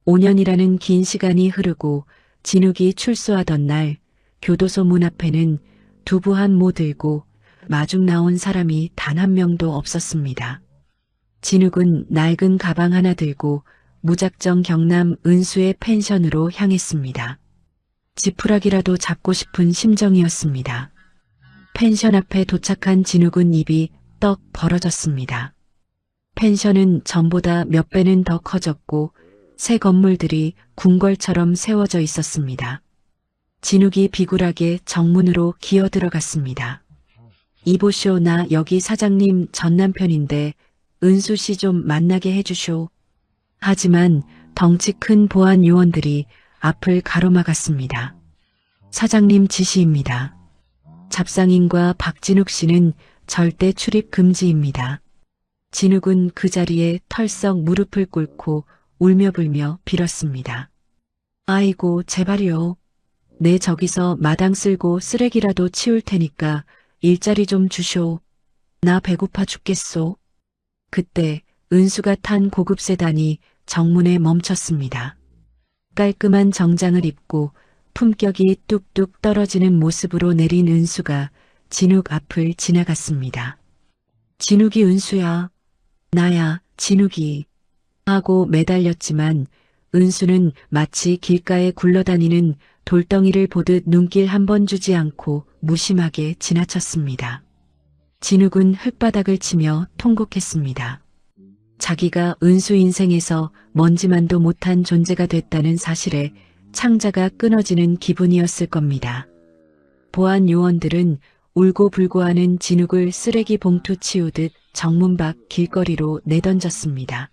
5년이라는 긴 시간이 흐르고 진욱이 출소하던 날 교도소 문 앞에는 두부 한 모 들고 마중 나온 사람이 단 한 명도 없었습니다. 진욱은 낡은 가방 하나 들고 무작정 경남 은수의 펜션으로 향했습니다. 지푸라기라도 잡고 싶은 심정이었습니다. 펜션 앞에 도착한 진욱은 입이 떡 벌어졌습니다. 펜션은 전보다 몇 배는 더 커졌고 새 건물들이 궁궐처럼 세워져 있었습니다. 진욱이 비굴하게 정문으로 기어 들어갔습니다. 이보쇼, 나 여기 사장님 전 남편인데 은수 씨 좀 만나게 해주쇼. 하지만 덩치 큰 보안 요원들이 앞을 가로막았습니다. 사장님 지시입니다. 잡상인과 박진욱 씨는 절대 출입 금지입니다. 진욱은 그 자리에 털썩 무릎을 꿇고 울며불며 빌었습니다. 아이고 제발요. 내 저기서 마당 쓸고 쓰레기라도 치울 테니까 일자리 좀 주쇼. 나 배고파 죽겠소. 그때 은수가 탄 고급 세단이 정문에 멈췄습니다. 깔끔한 정장을 입고 품격이 뚝뚝 떨어지는 모습으로 내린 은수가 진욱 앞을 지나갔습니다. 진욱이 은수야. 나야 진욱이. 하고 매달렸지만 은수는 마치 길가에 굴러다니는 돌덩이를 보듯 눈길 한 번 주지 않고 무심하게 지나쳤습니다. 진욱은 흙바닥을 치며 통곡했습니다. 자기가 은수 인생에서 먼지만도 못한 존재가 됐다는 사실에 창자가 끊어지는 기분이었을 겁니다. 보안 요원들은 울고불고하는 진욱을 쓰레기 봉투 치우듯 정문 밖 길거리로 내던졌습니다.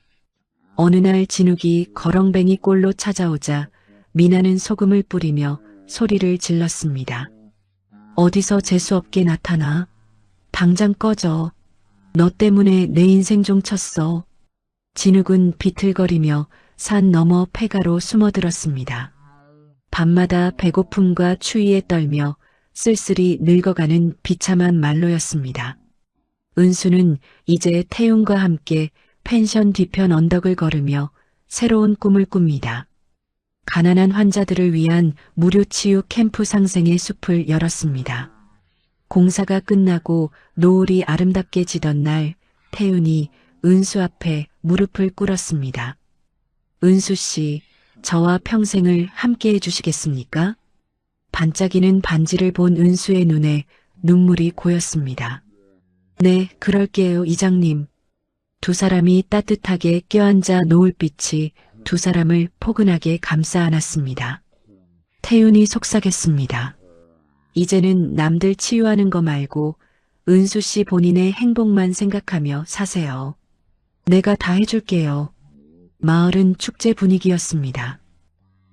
어느 날 진욱이 거렁뱅이 꼴로 찾아오자 미나는 소금을 뿌리며 소리를 질렀습니다. 어디서 재수없게 나타나? 당장 꺼져. 너 때문에 내 인생 좀 쳤어. 진욱은 비틀거리며 산 너머 폐가로 숨어들었습니다. 밤마다 배고픔과 추위에 떨며 쓸쓸히 늙어가는 비참한 말로였습니다. 은수는 이제 태윤과 함께 펜션 뒤편 언덕을 걸으며 새로운 꿈을 꿉니다. 가난한 환자들을 위한 무료 치유 캠프 상생의 숲을 열었습니다. 공사가 끝나고 노을이 아름답게 지던 날 태윤이 은수 앞에 무릎을 꿇었습니다. 은수 씨, 저와 평생을 함께 해주시겠습니까? 반짝이는 반지를 본 은수의 눈에 눈물이 고였습니다. 네, 그럴게요, 이장님. 두 사람이 따뜻하게 껴앉아 노을빛이 두 사람을 포근하게 감싸 안았습니다. 태윤이 속삭였습니다. 이제는 남들 치유하는 거 말고 은수 씨 본인의 행복만 생각하며 사세요. 내가 다 해줄게요. 마을은 축제 분위기였습니다.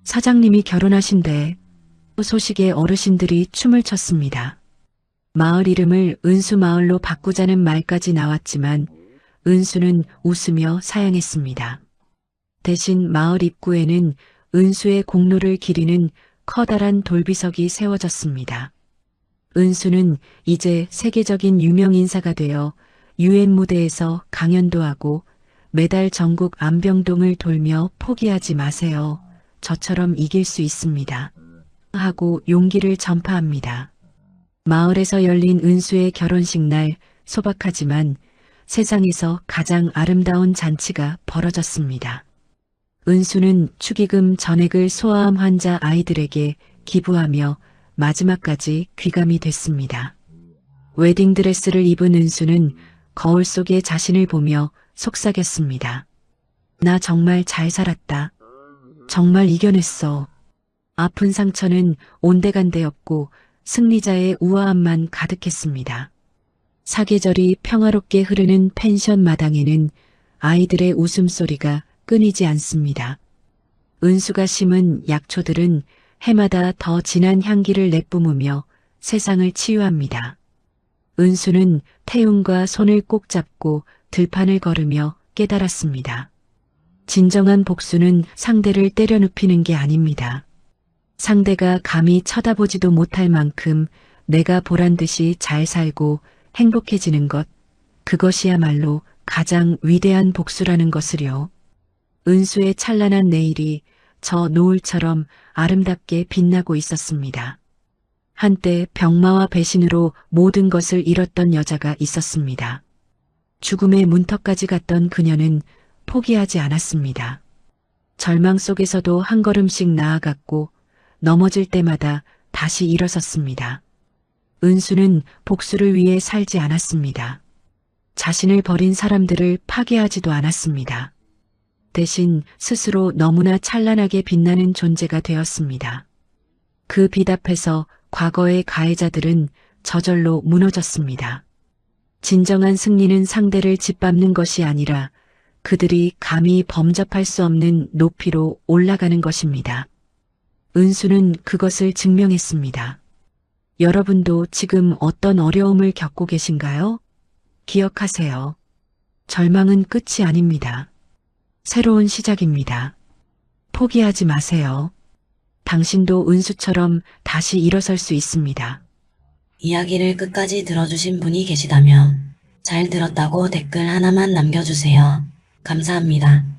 사장님이 결혼하신대. 소식에 어르신들이 춤을 췄습니다. 마을 이름을 은수마을로 바꾸자는 말까지 나왔지만 은수는 웃으며 사양했습니다. 대신 마을 입구에는 은수의 공로를 기리는 커다란 돌비석이 세워졌습니다. 은수는 이제 세계적인 유명 인사가 되어 유엔 무대에서 강연도 하고 매달 전국 암병동을 돌며 포기하지 마세요. 저처럼 이길 수 있습니다. 하고 용기를 전파합니다. 마을에서 열린 은수의 결혼식 날 소박하지만 세상에서 가장 아름다운 잔치가 벌어졌습니다. 은수는 축의금 전액을 소아암 환자 아이들에게 기부하며 마지막까지 귀감이 됐습니다. 웨딩드레스를 입은 은수는 거울 속에 자신을 보며 속삭였습니다. 나 정말 잘 살았다. 정말 이겨냈어. 아픈 상처는 온데간데였고 승리자의 우아함만 가득했습니다. 사계절이 평화롭게 흐르는 펜션 마당에는 아이들의 웃음소리가 끊이지 않습니다. 은수가 심은 약초들은 해마다 더 진한 향기를 내뿜으며 세상을 치유합니다. 은수는 태웅과 손을 꼭 잡고 들판을 걸으며 깨달았습니다. 진정한 복수는 상대를 때려눕히는 게 아닙니다. 상대가 감히 쳐다보지도 못할 만큼 내가 보란 듯이 잘 살고 행복해지는 것, 그것이야말로 가장 위대한 복수라는 것을요. 은수의 찬란한 내일이 저 노을처럼 아름답게 빛나고 있었습니다. 한때 병마와 배신으로 모든 것을 잃었던 여자가 있었습니다. 죽음의 문턱까지 갔던 그녀는 포기하지 않았습니다. 절망 속에서도 한 걸음씩 나아갔고 넘어질 때마다 다시 일어섰습니다. 은수는 복수를 위해 살지 않았습니다. 자신을 버린 사람들을 파괴하지도 않았습니다. 대신 스스로 너무나 찬란하게 빛나는 존재가 되었습니다. 그 빛 앞에서 과거의 가해자들은 저절로 무너졌습니다. 진정한 승리는 상대를 짓밟는 것이 아니라 그들이 감히 범접할 수 없는 높이로 올라가는 것입니다. 은수는 그것을 증명했습니다. 여러분도 지금 어떤 어려움을 겪고 계신가요? 기억하세요. 절망은 끝이 아닙니다. 새로운 시작입니다. 포기하지 마세요. 당신도 은수처럼 다시 일어설 수 있습니다. 이야기를 끝까지 들어주신 분이 계시다면 잘 들었다고 댓글 하나만 남겨주세요. 감사합니다.